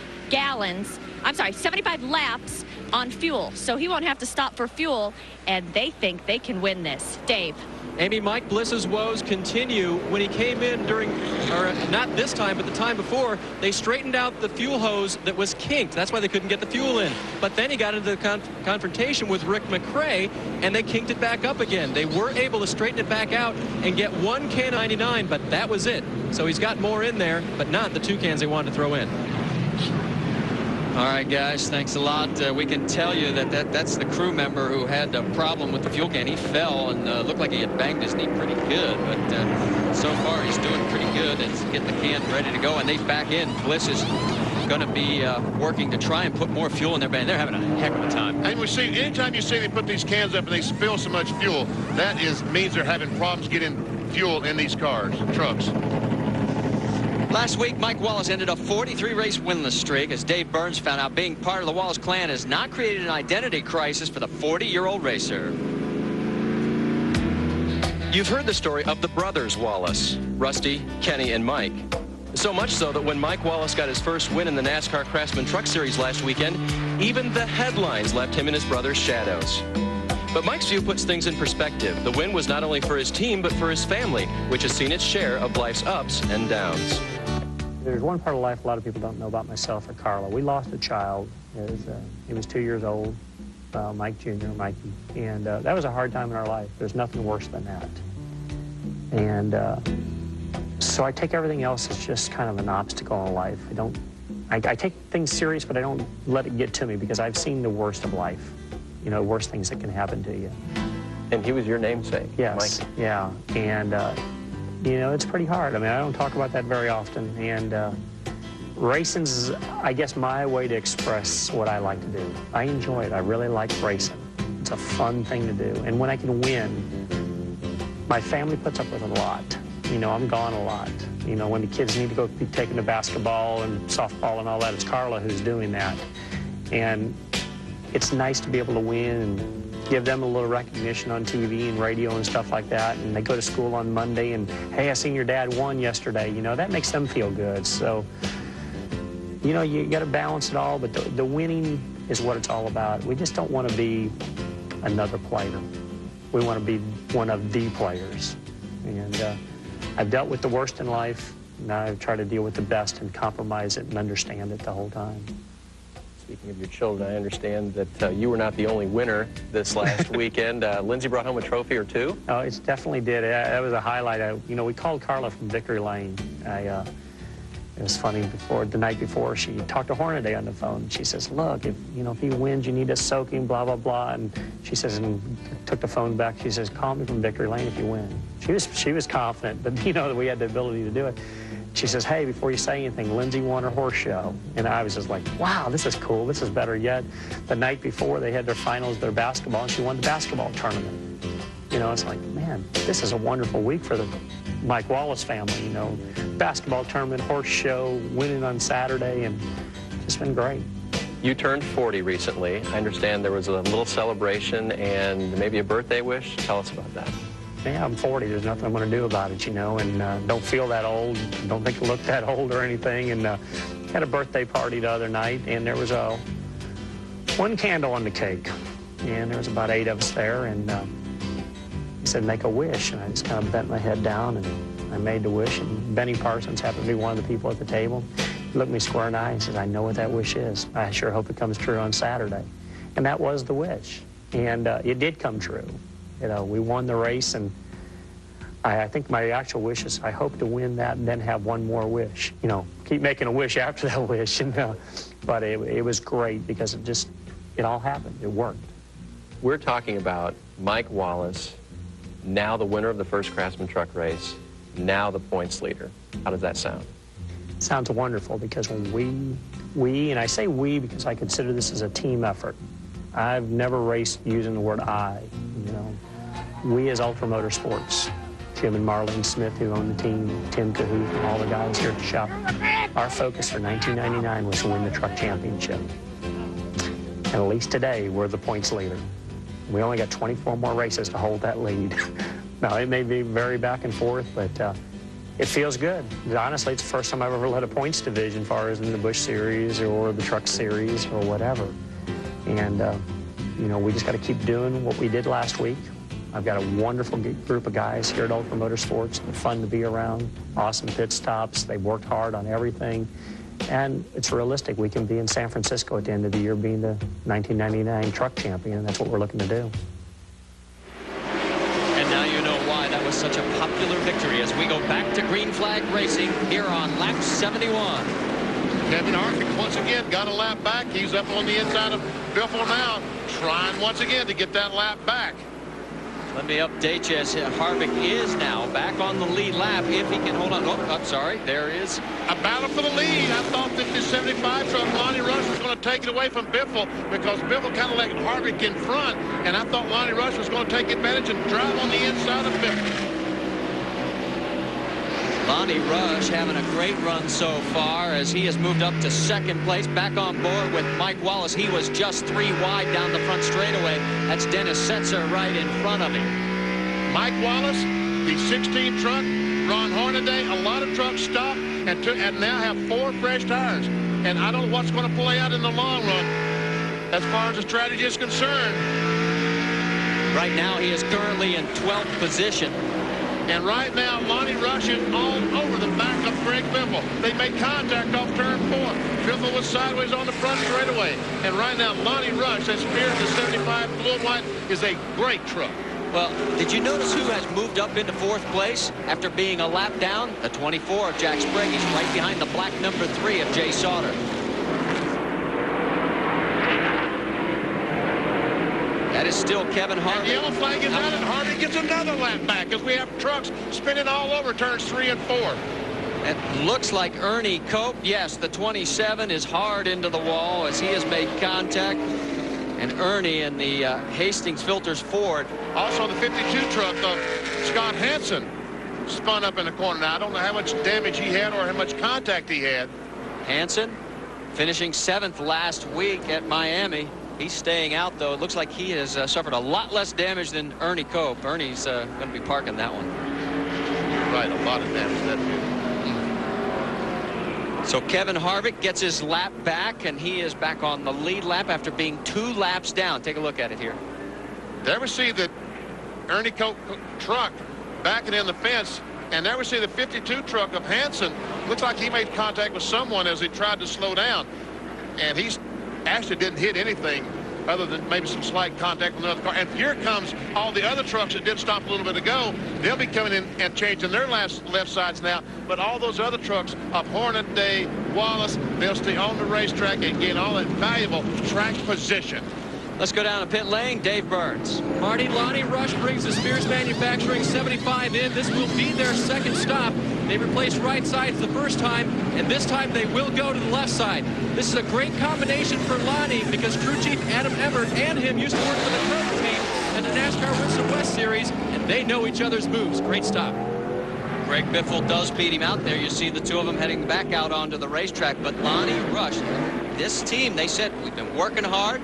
laps on fuel, so he won't have to stop for fuel, and they think they can win this. Dave. Amy, Mike Bliss's woes continue. When he came in during, or not this time, but the time before, they straightened out the fuel hose that was kinked. That's why they couldn't get the fuel in. But then he got into the confrontation with Rick McRae, and they kinked it back up again. They were able to straighten it back out and get 1 can 99, but that was it. So he's got more in there, but not the 2 cans they wanted to throw in. All right, guys, thanks a lot. We can tell you that's the crew member who had a problem with the fuel can. He fell and looked like he had banged his knee pretty good, but so far he's doing pretty good and getting the can ready to go. And they back in. Bliss is going to be working to try and put more fuel in their van. They're having a heck of a time. And we see, anytime you see they put these cans up and they spill so much fuel, that means they're having problems getting fuel in these cars, trucks. Last week, Mike Wallace ended a 43-race winless streak. As Dave Burns found out, being part of the Wallace clan has not created an identity crisis for the 40-year-old racer. You've heard the story of the brothers Wallace, Rusty, Kenny, and Mike. So much so that when Mike Wallace got his first win in the NASCAR Craftsman Truck Series last weekend, even the headlines left him in his brother's shadows. But Mike's view puts things in perspective. The win was not only for his team, but for his family, which has seen its share of life's ups and downs. There's one part of life a lot of people don't know about myself or Carla. We lost a child. He was 2 years old, Mike Jr., Mikey. And that was a hard time in our life. There's nothing worse than that. And so I take everything else as just kind of an obstacle in life. I take things serious, but I don't let it get to me because I've seen the worst of life. You know, worst things that can happen to you. And he was your namesake, yes, Mike. Yeah, and you know, it's pretty hard. I mean, I don't talk about that very often, and racing's, I guess, my way to express what I like to do. I enjoy it. I really like racing. It's a fun thing to do, and when I can win, my family puts up with it a lot. You know, I'm gone a lot. You know, when the kids need to go be taken to basketball and softball and all that, it's Carla who's doing that, and it's nice to be able to win and give them a little recognition on TV and radio and stuff like that. And they go to school on Monday and, hey, I seen your dad won yesterday. You know, that makes them feel good. So, you know, you got to balance it all, but the winning is what it's all about. We just don't want to be another player. We want to be one of the players. And I've dealt with the worst in life. Now I've tried to deal with the best and compromise it and understand it the whole time. Speaking of your children, I understand that you were not the only winner this last weekend. Lindsay brought home a trophy or 2. Oh, it definitely did. That was a highlight. You know, we called Carla from Victory Lane. It was funny, the night before, she talked to Hornaday on the phone. She says, look, if he wins, you need to soak him, blah, blah, blah. And she says, and took the phone back. She says, call me from Victory Lane if you win. She was confident, but you know that we had the ability to do it. She says, hey, before you say anything, Lindsay won her horse show. And I was just like, wow, this is cool. This is better yet. The night before, they had their finals, their basketball, and she won the basketball tournament. You know, it's like, man, this is a wonderful week for the Mike Wallace family, you know. Basketball tournament, horse show, winning on Saturday, and it's just been great. You turned 40 recently. I understand there was a little celebration and maybe a birthday wish. Tell us about that. Yeah, I'm 40. There's nothing I'm going to do about it, you know, and don't feel that old. Don't think I look that old or anything. And had a birthday party the other night, and there was one candle on the cake. And there was about 8 of us there, and he said, make a wish. And I just kind of bent my head down, and I made the wish. And Benny Parsons happened to be one of the people at the table. He looked me square in the eye and says, I know what that wish is. I sure hope it comes true on Saturday. And that was the wish. And it did come true. You know, we won the race, and I think my actual wish is I hope to win that and then have one more wish. You know, keep making a wish after that wish. But it was great because it all happened. It worked. We're talking about Mike Wallace, now the winner of the first Craftsman truck race, now the points leader. How does that sound? It sounds wonderful because when we, and I say we because I consider this as a team effort. I've never raced using the word I, you know. We as Ultra Motorsports, Jim and Marlene Smith, who own the team, Tim Cahoot, and all the guys here at the shop, our focus for 1999 was to win the truck championship. And at least today, we're the points leader. We only got 24 more races to hold that lead. Now, it may be very back and forth, but it feels good. Honestly, it's the first time I've ever led a points division, as far as in the Busch Series or the Truck Series or whatever. And, you know, we just got to keep doing what we did last week. I've got a wonderful group of guys here at Ultra Motorsports. They're fun to be around, awesome pit stops. They worked hard on everything. And it's realistic. We can be in San Francisco at the end of the year being the 1999 truck champion, and that's what we're looking to do. And now you know why that was such a popular victory as we go back to green flag racing here on lap 71. Kevin Harvick once again got a lap back. He's up on the inside of Biffle now, trying once again to get that lap back. Let me update you as Harvick is now back on the lead lap if he can hold on. Oh, I'm sorry. There is a battle for the lead. I thought that the 75 truck, Lonnie Rush, was going to take it away from Biffle because Biffle kind of let Harvick in front, and I thought Lonnie Rush was going to take advantage and drive on the inside of Biffle. Lonnie Rush having a great run so far as he has moved up to second place, back on board with Mike Wallace. He was just 3 wide down the front straightaway. That's Dennis Setzer right in front of him. Mike Wallace, the 16 truck, Ron Hornaday, a lot of trucks stopped and now have 4 fresh tires. And I don't know what's going to play out in the long run as far as the strategy is concerned. Right now he is currently in 12th position. And right now, Lonnie Rush is all over the back of Greg Biffle. They made contact off turn 4. Biffle was sideways on the front straightaway. And right now, Lonnie Rush, that Spirit, the 75 blue and white, is a great truck. Well, did you notice who has moved up into 4th place after being a lap down? The 24 of Jack Sprague. He's right behind the black number 3 of Jay Sauter. That is still Kevin Harvick. And the yellow flag is out, and Harvick gets another lap back as we have trucks spinning all over turns 3 and 4. It looks like Ernie Cope. Yes, the 27 is hard into the wall as he has made contact. And Ernie in the Hastings Filters Ford. Also, the 52 truck of Scott Hansen spun up in the corner. Now, I don't know how much damage he had or how much contact he had. Hansen finishing 7th last week at Miami. He's staying out, though. It looks like he has suffered a lot less damage than Ernie Cope. Ernie's going to be parking that one. Right, a lot of damage. So Kevin Harvick gets his lap back, and he is back on the lead lap after being 2 laps down. Take a look at it here. There we see the Ernie Cope truck backing in the fence, and there we see the 52 truck of Hansen. Looks like he made contact with someone as he tried to slow down, and he's actually didn't hit anything other than maybe some slight contact with another car. And here comes all the other trucks that did stop a little bit ago. They'll be coming in and changing their left sides now. But all those other trucks of Hornaday, Wallace, they'll stay on the racetrack and gain all that valuable track position. Let's go down to pit lane. Dave Burns. Marty, Lonnie Rush brings the Spears Manufacturing 75 in. This will be their second stop. They replaced right sides the first time, and this time they will go to the left side. This is a great combination for Lonnie because crew chief Adam Everett and him used to work for the Crow team and the NASCAR Winston West Series, and they know each other's moves. Great stop. Greg Biffle does beat him out there. You see the two of them heading back out onto the racetrack. But Lonnie Rush, this team, they said, we've been working hard.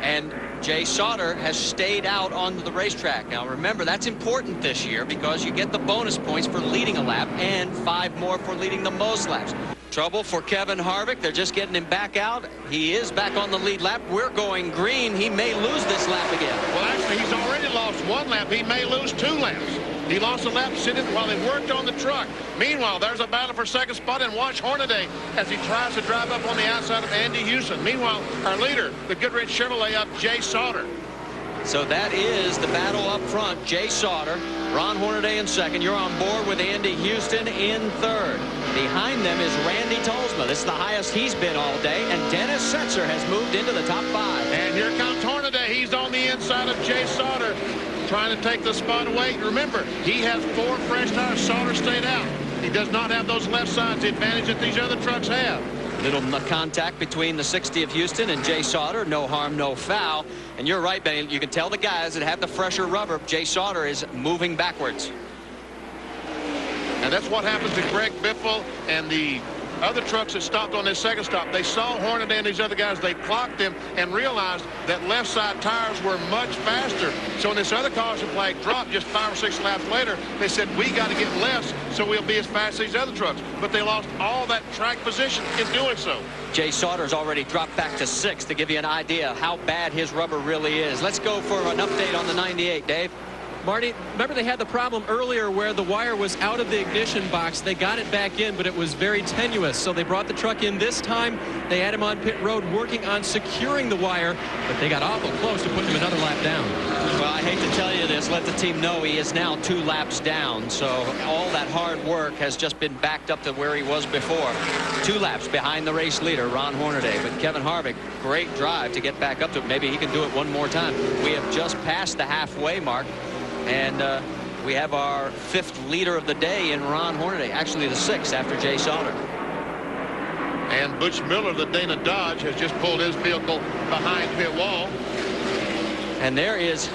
And Jay Sauter has stayed out onto the racetrack. Now, remember, that's important this year because you get the bonus points for leading a lap and 5 more for leading the most laps. Trouble for Kevin Harvick. They're just getting him back out. He is back on the lead lap. We're going green. He may lose this lap again. Well, actually, he's already lost 1 lap. He may lose 2 laps. He lost a lap sitting while they worked on the truck. Meanwhile, there's a battle for second spot, and watch Hornaday as he tries to drive up on the outside of Andy Houston. Meanwhile, our leader, the Goodrich Chevrolet up, Jay Sauter. So that is the battle up front. Jay Sauter, Ron Hornaday in second. You're on board with Andy Houston in third. Behind them is Randy Tolsma. This is the highest he's been all day. And Dennis Setzer has moved into the top 5. And here comes Hornaday. He's on the inside of Jay Sauter, trying to take the spot away. Remember, he has 4 fresh tires. Sauter stayed out. He does not have those left sides, the advantage that these other trucks have. Little contact between the 60 of Houston and Jay Sauter. No harm, no foul. And you're right, Benny. You can tell the guys that have the fresher rubber. Jay Sauter is moving backwards. And that's what happens to Greg Biffle and the other trucks that stopped on this second stop. They saw Hornaday and these other guys. They clocked them and realized that left side tires were much faster. So when this other caution flag dropped just 5 or 6 laps later, they said, we got to get less so we'll be as fast as these other trucks. But they lost all that track position in doing so. Jay Sauter's already dropped back to 6th to give you an idea how bad his rubber really is. Let's go for an update on the 98, Dave. Marty, remember they had the problem earlier where the wire was out of the ignition box. They got it back in, but it was very tenuous. So they brought the truck in this time. They had him on pit road working on securing the wire, but they got awful close to putting him another lap down. Well, I hate to tell you this. Let the team know he is now 2 laps down. So all that hard work has just been backed up to where he was before. 2 laps behind the race leader, Ron Hornaday. But Kevin Harvick, great drive to get back up to it. Maybe he can do it one more time. We have just passed the halfway mark. And we have our 5th leader of the day in Ron Hornaday. Actually, the 6th after Jay Sauter. And Butch Miller of the Dana Dodge has just pulled his vehicle behind pit wall. And there is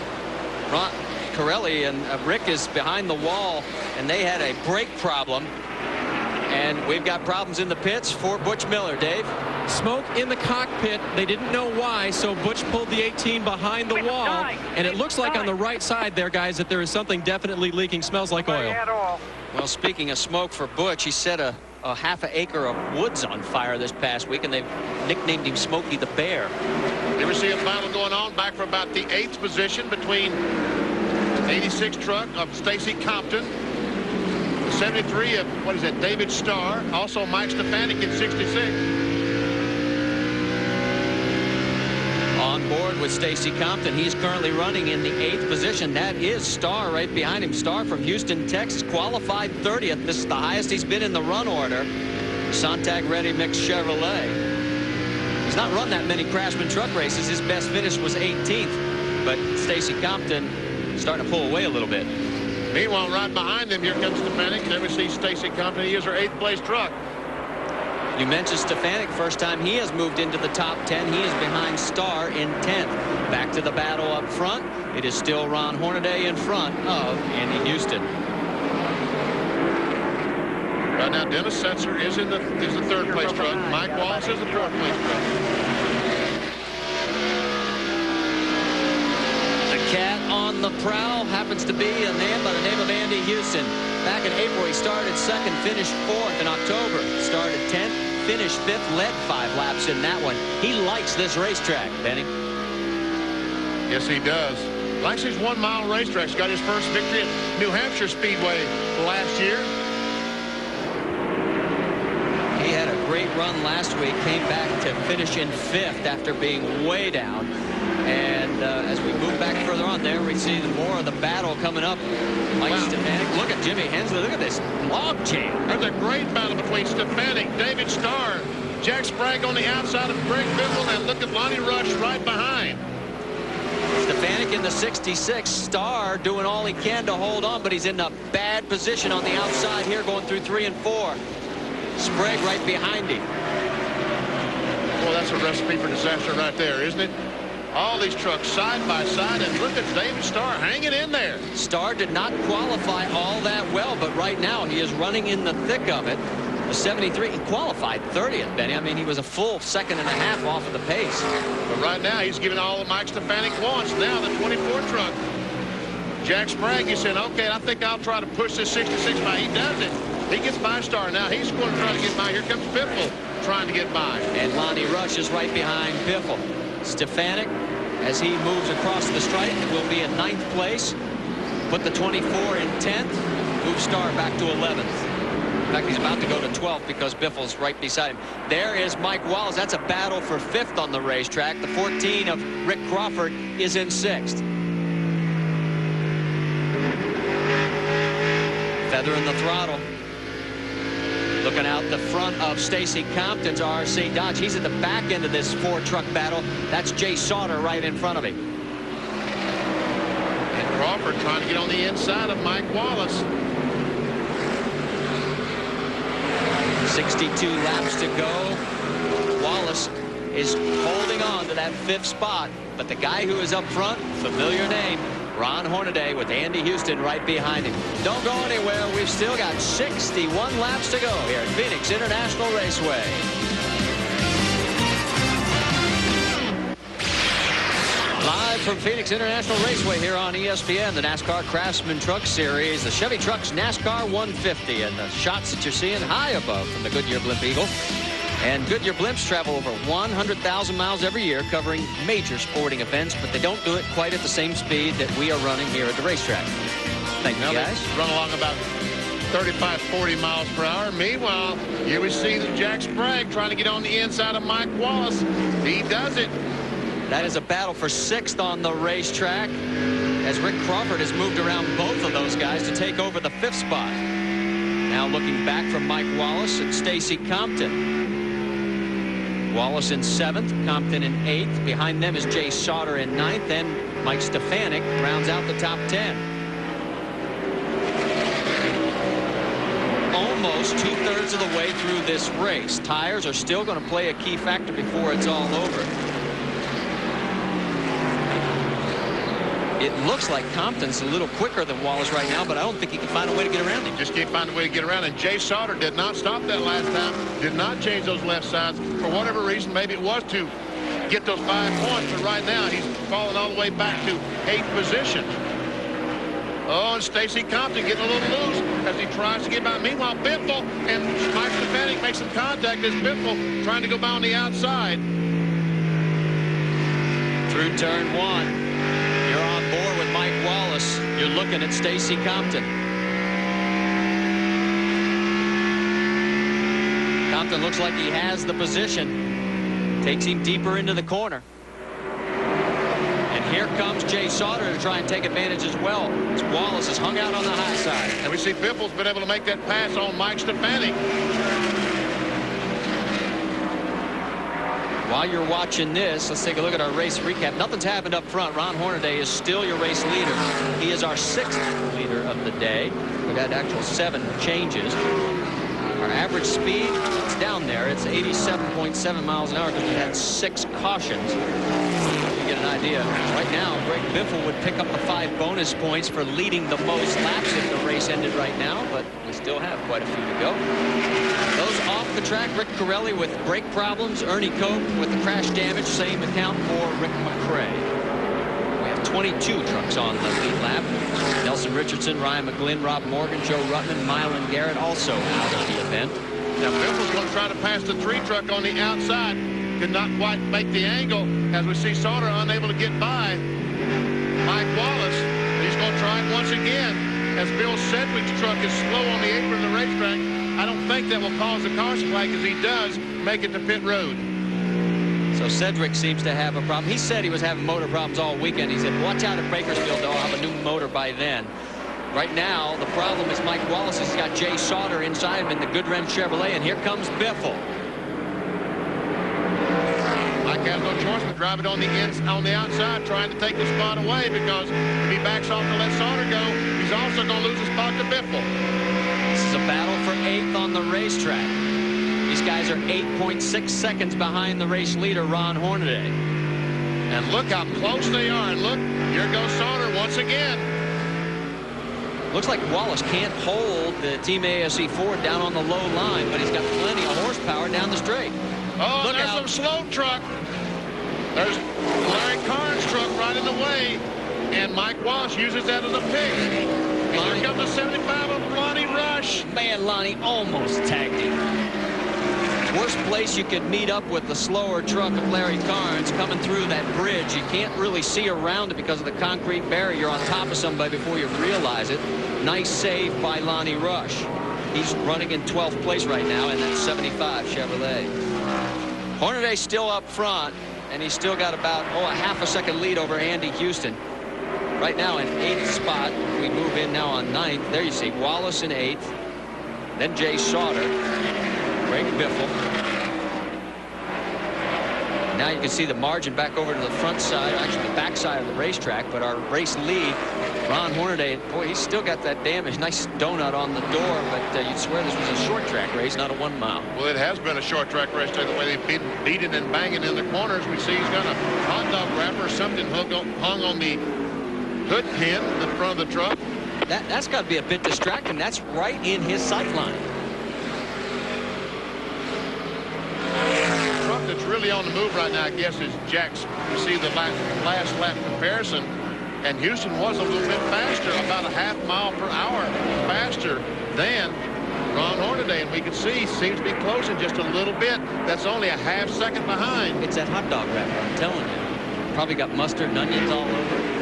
Ron Corelli, and Rick is behind the wall, and they had a brake problem. And we've got problems in the pits for Butch Miller, Dave. Smoke in the cockpit. They didn't know why, so Butch pulled the 18 behind the wall. And it looks like on the right side there, guys, that there is something definitely leaking. Smells like oil. Well, speaking of smoke for Butch, he set a half an acre of woods on fire this past week, and they've nicknamed him Smokey the Bear. You ever see a battle going on back for about the 8th position between 86 truck of Stacy Compton, 73 of, what is that, David Starr, also Mike Stefanik in 66. On board with Stacy Compton. He's currently running in the 8th position. That is Starr right behind him. Starr from Houston, Texas, qualified 30th. This is the highest he's been in the run order. Sontag Ready Mix Chevrolet. He's not run that many Craftsman truck races. His best finish was 18th. But Stacy Compton starting to pull away a little bit. Meanwhile, right behind them, here comes Stefanik. There we see Stacy Compton. He is her 8th place truck. You mentioned Stefanik. First time he has moved into the top 10. He is behind Starr in 10th. Back to the battle up front. It is still Ron Hornaday in front of Andy Houston. Right now, Dennis Setzer is the 3rd place truck. Mike Wallace is the 4th place truck. The cat on the prowl happens to be a man by the name of Andy Houston. Back in April, he started 2nd, finished 4th. In October, started 10th, finished 5th, led 5 laps in that one. He likes this racetrack, Benny. Yes, he does. Likes his 1 mile racetrack. He's got his first victory at New Hampshire Speedway last year. He had a great run last week, came back to finish in 5th after being way down. And as we move back further on there, we see more of the battle coming up. Mike Stefanik. Look at Jimmy Hensley. Look at this log jam. There's a great battle between Stefanik, David Starr, Jack Sprague on the outside of Greg Biffle, and look at Lonnie Rush right behind. Stefanik in the 66. Starr doing all he can to hold on, but he's in a bad position on the outside here going through 3 and 4. Sprague right behind him. Well, that's a recipe for disaster right there, isn't it? All these trucks side by side, and look at David Starr hanging in there. Starr did not qualify all that well, but right now he is running in the thick of it. The 73, he qualified 30th, Benny. I mean, he was a full 1.5 seconds off of the pace. But right now, he's giving all of Mike Stefanik wants. Now the 24 truck. Jack Sprague, he said, okay, I think I'll try to push this 66 by. He does it. He gets by Starr. Now he's going to try to get by. Here comes Biffle trying to get by. And Lonnie Rush is right behind Biffle. Stefanik, as he moves across the stripe, will be in 9th place. Put the 24 in 10th. Move Starr back to 11th. In fact, he's about to go to 12th because Biffle's right beside him. There is Mike Wallace. That's a battle for 5th on the racetrack. The 14 of Rick Crawford is in 6th. feathering the throttle. Looking out the front of Stacy Compton's RC Dodge. He's at the back end of this four-truck battle. That's Jay Sauter right in front of him. And Crawford trying to get on the inside of Mike Wallace. 62 laps to go. Wallace is holding on to that 5th spot, but the guy who is up front, familiar name, Ron Hornaday, with Andy Houston right behind him. Don't go anywhere. We've still got 61 laps to go here at Phoenix International Raceway. Live from Phoenix International Raceway here on ESPN, the NASCAR Craftsman Truck Series, the Chevy Trucks NASCAR 150, and the shots that you're seeing high above from the Goodyear Blimp Eagle. And Goodyear blimps travel over 100,000 miles every year, covering major sporting events, but they don't do it quite at the same speed that we are running here at the racetrack. Thank you, guys. They run along about 35, 40 miles per hour. Meanwhile, here we see Jack Sprague trying to get on the inside of Mike Wallace. He does it. That is a battle for 6th on the racetrack, as Rick Crawford has moved around both of those guys to take over the 5th spot. Now looking back from Mike Wallace and Stacy Compton. Wallace in 7th, Compton in 8th. Behind them is Jay Sauter in 9th, and Mike Stefanik rounds out the top 10. Almost 2/3 of the way through this race. Tires are still going to play a key factor before it's all over. It looks like Compton's a little quicker than Wallace right now, but I don't think he can find a way to get around him. Just can't find a way to get around. And Jay Sauter did not stop that last time. Did not change those left sides. For whatever reason, maybe it was to get those 5 points. But right now, he's falling all the way back to 8th position. Oh, and Stacy Compton getting a little loose as he tries to get by. Meanwhile, Biffle and Mike Stefanik make some contact as Biffle trying to go by on the outside. Through turn 1. You're on board with Mike Wallace. You're looking at Stacy Compton. Compton looks like he has the position. Takes him deeper into the corner. And here comes Jay Sauter to try and take advantage as well, as Wallace is hung out on the high side. And we see Biffle's been able to make that pass on Mike Stefanik. While you're watching this, let's take a look at our race recap. Nothing's happened up front. Ron Hornaday is still your race leader. He is our 6th leader of the day. We've had actual 7 changes. Our average speed, it's down there. It's 87.7 miles an hour because we had 6 cautions. You get an idea. Right now, Greg Biffle would pick up the 5 bonus points for leading the most laps if the race ended right now, but we still have quite a few to go. Those off the track, Rick Corelli with brake problems, Ernie Koch with the crash damage, same account for Rick McRae. We have 22 trucks on the lead lap. Nelson Richardson, Ryan McGlynn, Rob Morgan, Joe Ruttman, Mylan Garrett also out of the event. Now Biffle's going to try to pass the 3 truck on the outside. Could not quite make the angle as we see Sauter unable to get by Mike Wallace. He's going to try it once again as Bill Sedgwick's truck is slow on the apron of the racetrack. I don't think that will cause a caution flag as he does make it to pit road. So Sedgwick seems to have a problem. He said he was having motor problems all weekend. He said, watch out at Bakersfield, though. I'll have a new motor by then. Right now, the problem is Mike Wallace has got Jay Sauter inside him in the Goodwren Chevrolet, and here comes Biffle. Mike has no choice but drive it on the outside, trying to take the spot away, because if he backs off to let Sauter go, he's also going to lose the spot to Biffle. This is a battle for 8th on the racetrack. These guys are 8.6 seconds behind the race leader, Ron Hornaday. And look how close they are. And look, here goes Sauter once again. Looks like Wallace can't hold the Team ASE Ford down on the low line, but he's got plenty of horsepower down the straight. Oh, look there's some slow truck. There's Larry Karn's truck right in the way. And Mike Wallace uses that as a pick. And here comes the 75 of Lonnie Rush. Man, Lonnie almost tagged him. Worst place you could meet up with the slower truck of Larry Karn's coming through that bridge. You can't really see around it because of the concrete barrier. You're on top of somebody before you realize it. Nice save by Lonnie Rush. He's running in 12th place right now in that 75 Chevrolet. Hornaday's still up front, and he's still got about, a half a second lead over Andy Houston. right now in 8th spot. We move in now on 9th. There you see Wallace in 8th. Then Jay Sauter. Greg Biffle. Now you can see the margin back over to the front side, actually the back side of the racetrack, but our race lead, Ron Hornaday, boy, he's still got that damage. Nice donut on the door, but you'd swear this was a short track race, not a 1 mile. Well, it has been a short track race, the way they've been beating and banging in the corners. We see he's got a hot dog wrapper or something hung on the hood pin in the front of the truck. That's got to be a bit distracting. That's right in his sight line. That's really on the move right now, I guess, is Jack's. You see the last lap comparison, and Houston was a little bit faster, about a half mile per hour faster than Ron Hornaday, and we can see seems to be closing just a little bit. That's only a half second behind. It's that hot dog wrapper, I'm telling you. Probably got mustard and onions all over.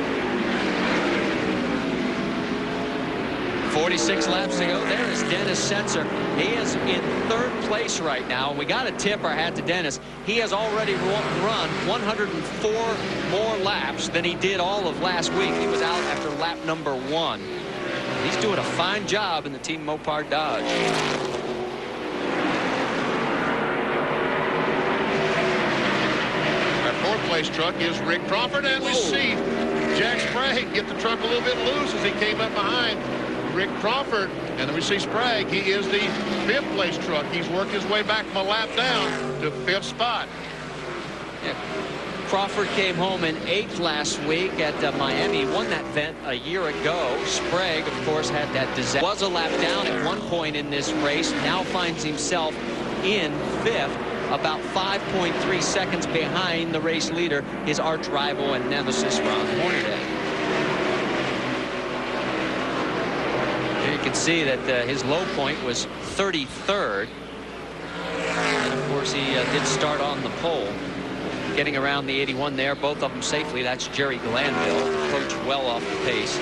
46 laps to go. There is Dennis Setzer. He is in 3rd place right now. We got to tip our hat to Dennis. He has already run 104 more laps than he did all of last week. He was out after lap number 1. He's doing a fine job in the Team Mopar Dodge. Our 4th place truck is Rick Crawford, and we see Jack Sprague get the truck a little bit loose as he came up behind Rick Crawford, and then we see Sprague. He is the 5th place truck. He's worked his way back from a lap down to 5th spot. Yeah. Crawford came home in 8th last week at Miami. He won that event a year ago. Sprague, of course, had that disaster. Was a lap down at one point in this race. Now finds himself in 5th, about 5.3 seconds behind the race leader, his arch rival and nemesis, Ron Hornaday. You can see that his low point was 33rd. And of course, he did start on the pole, getting around the 81 there, both of them safely. That's Jerry Glanville, approached well off the pace.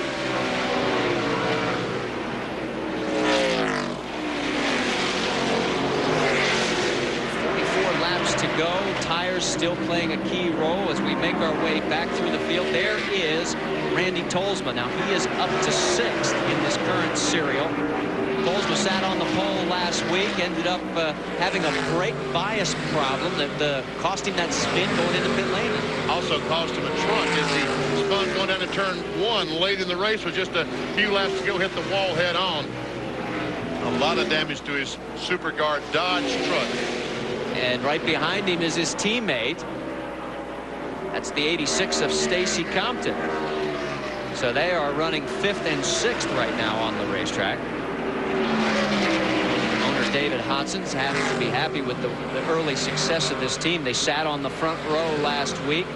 44 laps to go. Tires still playing a key role as we make our way back through the field. There is Randy Tolsma. Now he is up to 6th in this current serial. Tolsma sat on the pole last week, ended up having a brake bias problem that cost him that spin going into pit lane. Also cost him a trunk as he spun going down to turn 1 late in the race with just a few laps to go, hit the wall head on. A lot of damage to his Super Guard Dodge truck. And right behind him is his teammate. That's the 86 of Stacy Compton. So they are running 5th and 6th right now on the racetrack. Owner David Hodson's happy to be happy with the early success of this team. They sat on the front row last week.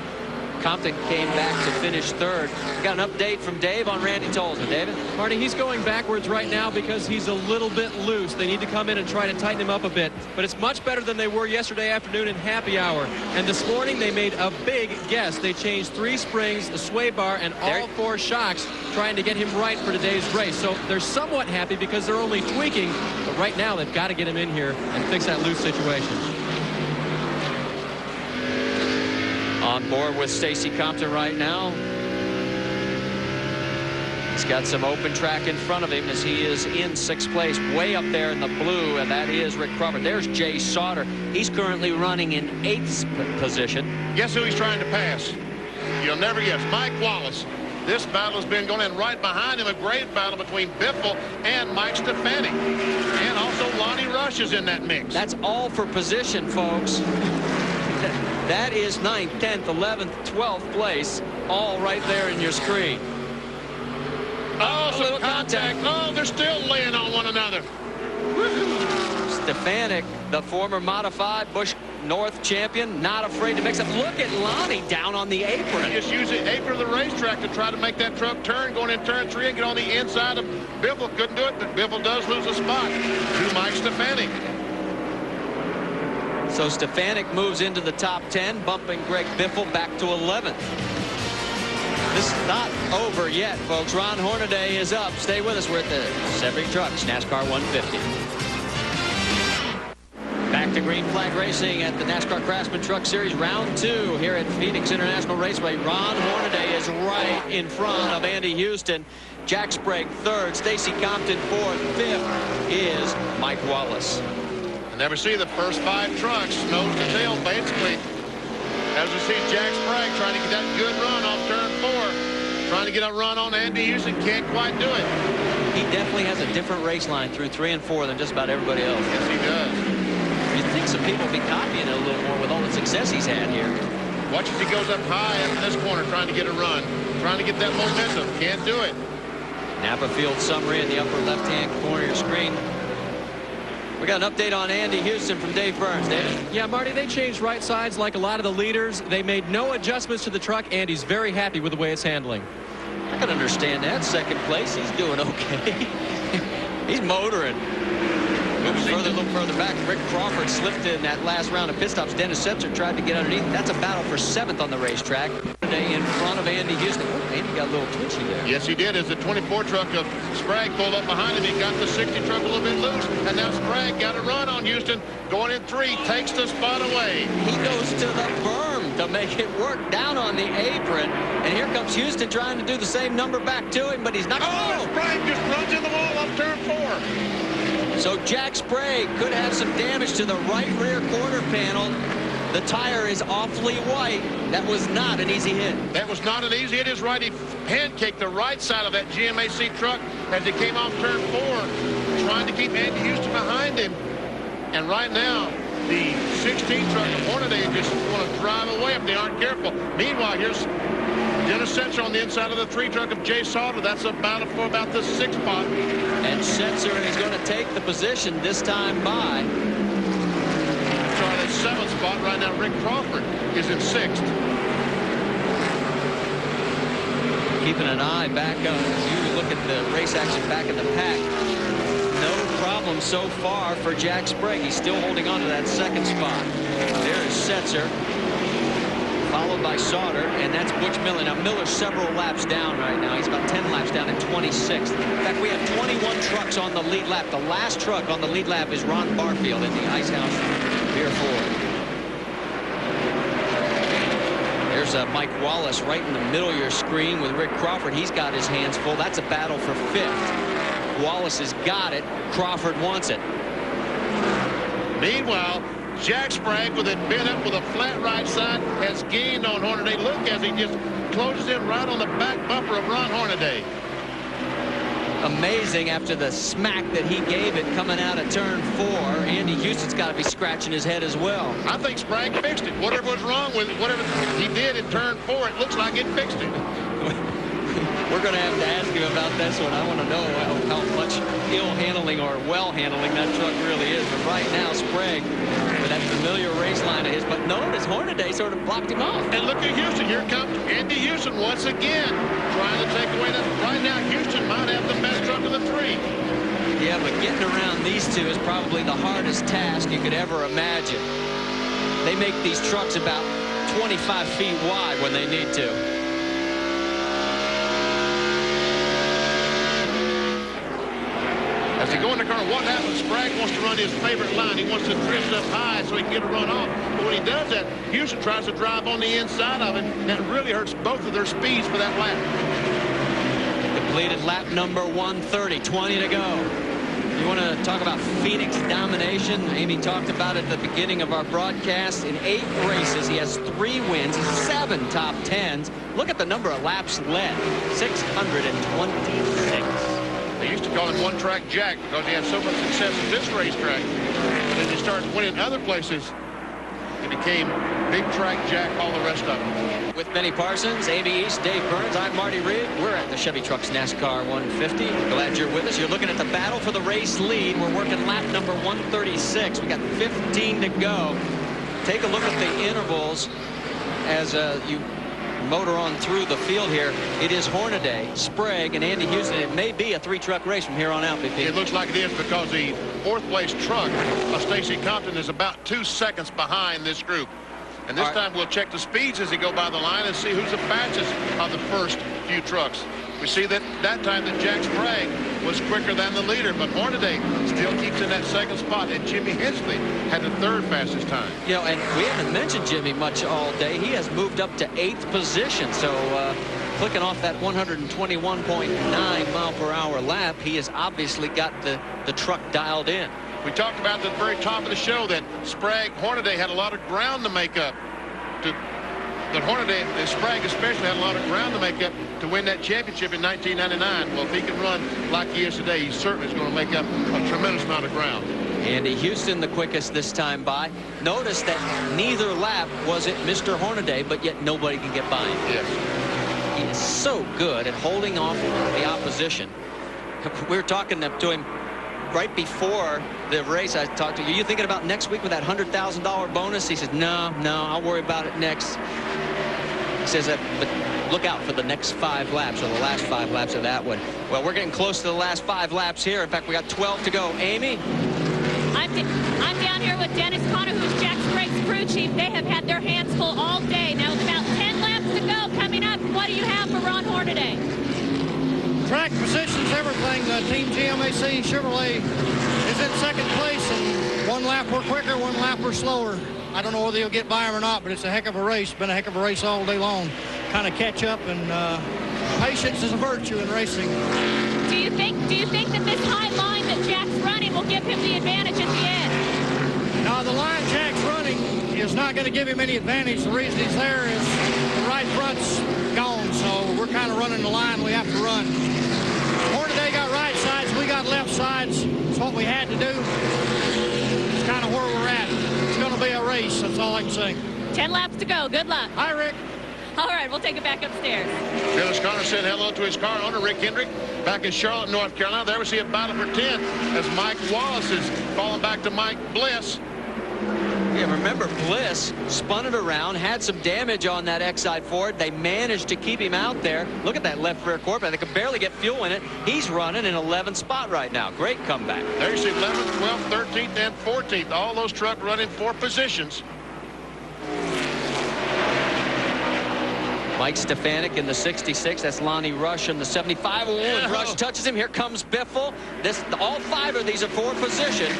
Compton came back to finish 3rd. We got an update from Dave on Randy Tolsma. David? Marty, he's going backwards right now because he's a little bit loose. They need to come in and try to tighten him up a bit. But it's much better than they were yesterday afternoon in happy hour. And this morning they made a big guess. They changed 3 springs, the sway bar, and all 4 shocks, trying to get him right for today's race. So they're somewhat happy because they're only tweaking. But right now they've got to get him in here and fix that loose situation. On board with Stacy Compton right now. He's got some open track in front of him as he is in 6th place, way up there in the blue, and that is Rick Crawford. There's Jay Sauter. He's currently running in 8th position. Guess who he's trying to pass? You'll never guess. Mike Wallace. This battle has been going in right behind him. A great battle between Biffle and Mike Stefanik. And also Lonnie Rush is in that mix. That's all for position, folks. That is 9th, 10th, 11th, 12th place, all right there in your screen. Oh, some contact. Oh, they're still laying on one another. Stefanik, the former modified Busch North champion, not afraid to mix up. Look at Lonnie down on the apron. He just used the apron of the racetrack to try to make that truck turn, going in turn 3 and get on the inside of Biffle. Couldn't do it, but Biffle does lose a spot to Mike Stefanik. So Stefanik moves into the top 10, bumping Greg Biffle back to 11th. This is not over yet, folks. Ron Hornaday is up. Stay with us. We're at the Chevy Trucks NASCAR 150. Back to Green Flag Racing at the NASCAR Craftsman Truck Series Round 2 here at Phoenix International Raceway. Ron Hornaday is right in front of Andy Houston. Jack Sprague third, Stacy Compton fourth, fifth is Mike Wallace. And there we see the first 5 trucks, nose to tail, basically. As we see Jack Sprague trying to get that good run off turn 4. Trying to get a run on Andy Houston, can't quite do it. He definitely has a different race line through 3 and 4 than just about everybody else. Yes, he does. You'd think some people would be copying it a little more with all the success he's had here. Watch as he goes up high after this corner, trying to get a run. Trying to get that momentum. Can't do it. Napa Field summary in the upper left-hand corner of your screen. We got an update on Andy Houston from Dave Burns. David? Yeah, Marty, they changed right sides like a lot of the leaders. They made no adjustments to the truck. Andy's very happy with the way it's handling. I can understand that. Second place, he's doing okay. He's motoring. Moving a little further back. Rick Crawford slipped in that last round of pit stops. Dennis Setzer tried to get underneath. That's a battle for 7th on the racetrack. Today in front of Andy Houston. Oh, Andy got a little twitchy there. Yes, he did. As the 24 truck of Sprague pulled up behind him, he got the 60 truck a little bit loose. And now Sprague got a run on Houston. Going in 3, takes the spot away. He goes to the berm to make it work down on the apron. And here comes Houston trying to do the same number back to him, but he's not. Oh, Sprague just runs in the wall on turn 4. So Jack Sprague could have some damage to the right rear quarter panel. The tire is awfully white. That was not an easy hit. That was not an easy hit. His right, he pancaked the right side of that GMAC truck as he came off turn 4, trying to keep Andy Houston behind him. And right now, the 16 truck of Hornaday just want to drive away if they aren't careful. Meanwhile, here's Dennis Setzer on the inside of the 3 truck of Jay Sauter. That's a battle for about the 6th spot. And Setzer is going to take the position this time by. Sorry, that 7th spot right now. Rick Crawford is in 6th. Keeping an eye back up. You look at the race action back in the pack. No problem so far for Jack Sprague. He's still holding on to that 2nd spot. There is Setzer, followed by Sauter, and that's Butch Miller. Now, Miller's several laps down right now. He's about 10 laps down at 26th. In fact, we have 21 trucks on the lead lap. The last truck on the lead lap is Ron Barfield in the Ice House Beer Ford. There's Mike Wallace right in the middle of your screen with Rick Crawford. He's got his hands full. That's a battle for 5th. Wallace has got it. Crawford wants it. Meanwhile, Jack Sprague, with it bent up with a flat right side, has gained on Hornaday. Look as he just closes in right on the back bumper of Ron Hornaday. Amazing after the smack that he gave it coming out of turn 4. Andy Houston's got to be scratching his head as well. I think Sprague fixed it. Whatever was wrong with it, whatever he did in turn 4, it looks like it fixed it. We're going to have to ask him about this one. I want to know how much ill handling or well handling that truck really is. But right now, Sprague, with that familiar race line of his, but notice Hornaday sort of blocked him off. And look at Houston. Here comes Andy Houston once again, trying to take away that. Right now, Houston might have the best truck of the 3. Yeah, but getting around these 2 is probably the hardest task you could ever imagine. They make these trucks about 25 feet wide when they need to. As they go in the corner, what happens? Sprague wants to run his favorite line. He wants to drift up high so he can get a run off. But when he does that, Houston tries to drive on the inside of him. That really hurts both of their speeds for that lap. Completed lap number 130, 20 to go. You want to talk about Phoenix domination? Amy talked about it at the beginning of our broadcast. In 8 races, he has 3 wins, 7 top 10s. Look at the number of laps led, 626. They used to call him one-track Jack because he had so much success at this racetrack. And then he started winning other places. He became Big Track Jack, all the rest of them. With Benny Parsons, Amy East, Dave Burns, I'm Marty Reed. We're at the Chevy Trucks NASCAR 150. We're glad you're with us. You're looking at the battle for the race lead. We're working lap number 136. We got 15 to go. Take a look at the intervals as you motor on through the field here. It is Hornaday, Sprague, and Andy Houston. It may be a 3-truck race from here on out, BP. It looks like it is because the 4th place truck of Stacy Compton is about 2 seconds behind this group. And this time we'll check the speeds as they go by the line and see who's the fastest of the first few trucks. We see that time that Jack Sprague was quicker than the leader, but Hornaday still keeps in that second spot, and Jimmy Hensley had the third fastest time. You know, and we haven't mentioned Jimmy much all day. He has moved up to 8th position, so clicking off that 121.9 mile per hour lap, he has obviously got the truck dialed in. We talked about at the very top of the show that Hornaday had a lot of ground to make up. Sprague especially had a lot of ground to make up to win that championship in 1999. Well, if he can run like he is today, he certainly is going to make up a tremendous amount of ground. Andy Houston the quickest this time by. Notice that neither lap was it Mr. Hornaday, but yet nobody can get by him. Yes. He is so good at holding off the opposition. We were talking to him right before the race. I talked to him, are you thinking about next week with that $100,000 bonus? He says, no, I'll worry about it next. He says, but look out for the next 5 laps, or the last 5 laps of that one. Well, we're getting close to the last 5 laps here. In fact, we got 12 to go. Amy? I'm down here with Dennis Conner, who's Jack Sprague's crew chief. They have had their hands full all day. Now, with about 10 laps to go coming up, what do you have for Ron Hornaday? Track positions, everything. Team GMAC Chevrolet is in second place, and 1 lap we're quicker, 1 lap we're slower. I don't know whether he'll get by him or not, but it's a heck of a race. Been a heck of a race all day long. Kind of catch up, and patience is a virtue in racing. Do you think that this high line that Jack's running will give him the advantage at the end? Now, the line Jack's running is not going to give him any advantage. The reason he's there is the right front's gone, so we're kind of running the line we have to run. Hornaday got right sides, we got left sides. It's what we had to do. It's kind of where we're at. It's going to be a race, that's all I can say. 10 laps to go. Good luck. Hi, Rick. All right, we'll take it back upstairs. Dennis Conner said hello to his car owner, Rick Hendrick, back in Charlotte, North Carolina. There we see a battle for 10 as Mike Wallace is falling back to Mike Bliss. Yeah, remember, Bliss spun it around, had some damage on that Exide Ford. They managed to keep him out there. Look at that left rear quarter. They could barely get fuel in it. He's running in 11th spot right now. Great comeback. There you see 11th, 12th, 13th, and 14th. All those trucks running 4 positions. Mike Stefanik in the 66. That's Lonnie Rush in the 75. Oh, and Rush touches him. Here comes Biffle. All 5 of these are 4 position.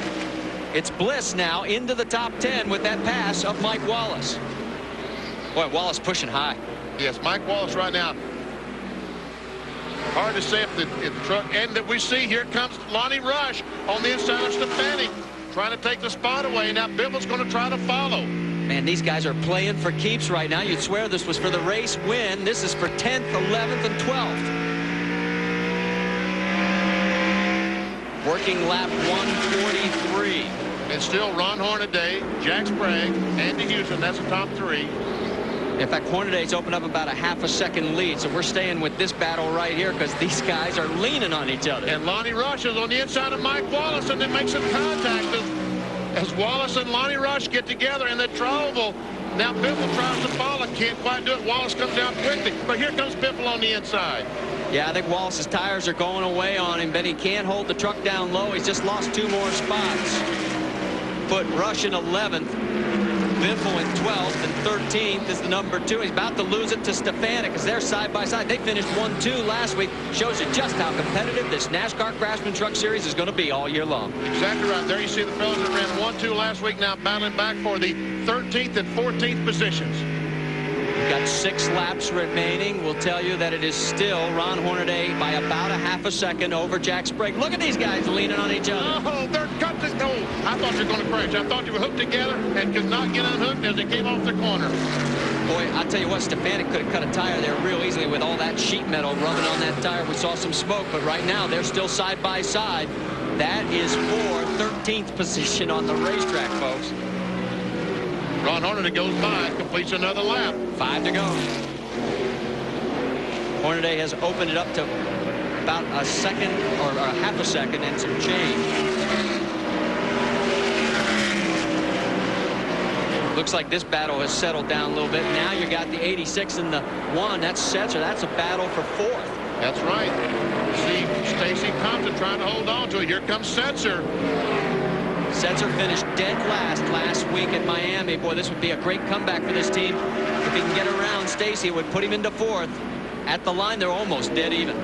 It's Bliss now into the top 10 with that pass of Mike Wallace. Boy, Wallace pushing high. Yes, Mike Wallace right now. Hard to say if the truck, and that we see here comes Lonnie Rush on the inside of Stefanik, trying to take the spot away. Now Biffle's going to try to follow. Man, these guys are playing for keeps right now. You'd swear this was for the race win. This is for 10th, 11th, and 12th. Working lap 143. It's still Ron Hornaday, Jack Sprague, Andy Houston. That's the top 3. In fact, Hornaday's opened up about a half a second lead, so we're staying with this battle right here because these guys are leaning on each other. And Lonnie Rush is on the inside of Mike Wallace, and they make some contact as Wallace and Lonnie Rush get together in the troval. Now Biffle tries to follow, can't quite do it. Wallace comes down quickly, but here comes Biffle on the inside. Yeah, I think Wallace's tires are going away on him, but he can't hold the truck down low. He's just lost 2 more spots. Put Rush in 11th, Biffle in 12th, and 13th is the number 2. He's about to lose it to Stefanik because they're side by side. They finished 1-2 last week. Shows you just how competitive this NASCAR Craftsman Truck Series is going to be all year long. Exactly right. There you see the fellas that ran 1-2 last week now battling back for the 13th and 14th positions. We've got 6 laps remaining. We'll tell you that it is still Ron Hornaday by about a half a second over Jack Sprague. Look at these guys leaning on each other. Oh, they're cut to go. I thought they were going to crash. I thought they were hooked together and could not get unhooked as they came off the corner. Boy, I'll tell you what, Stefanik could have cut a tire there real easily with all that sheet metal rubbing on that tire. We saw some smoke, but right now they're still side by side. That is for 13th position on the racetrack, folks. Ron Hornaday goes by, completes another lap. 5 to go. Hornaday has opened it up to about a second or a half a second and some change. Looks like this battle has settled down a little bit. Now you got the 86 and the 1. That's Setzer. That's a battle for 4th. That's right. See Stacy Compton trying to hold on to it. Here comes Setzer. Setzer finished dead last week at Miami. Boy, this would be a great comeback for this team. If he can get around Stacy, it would put him into 4th. At the line, they're almost dead even.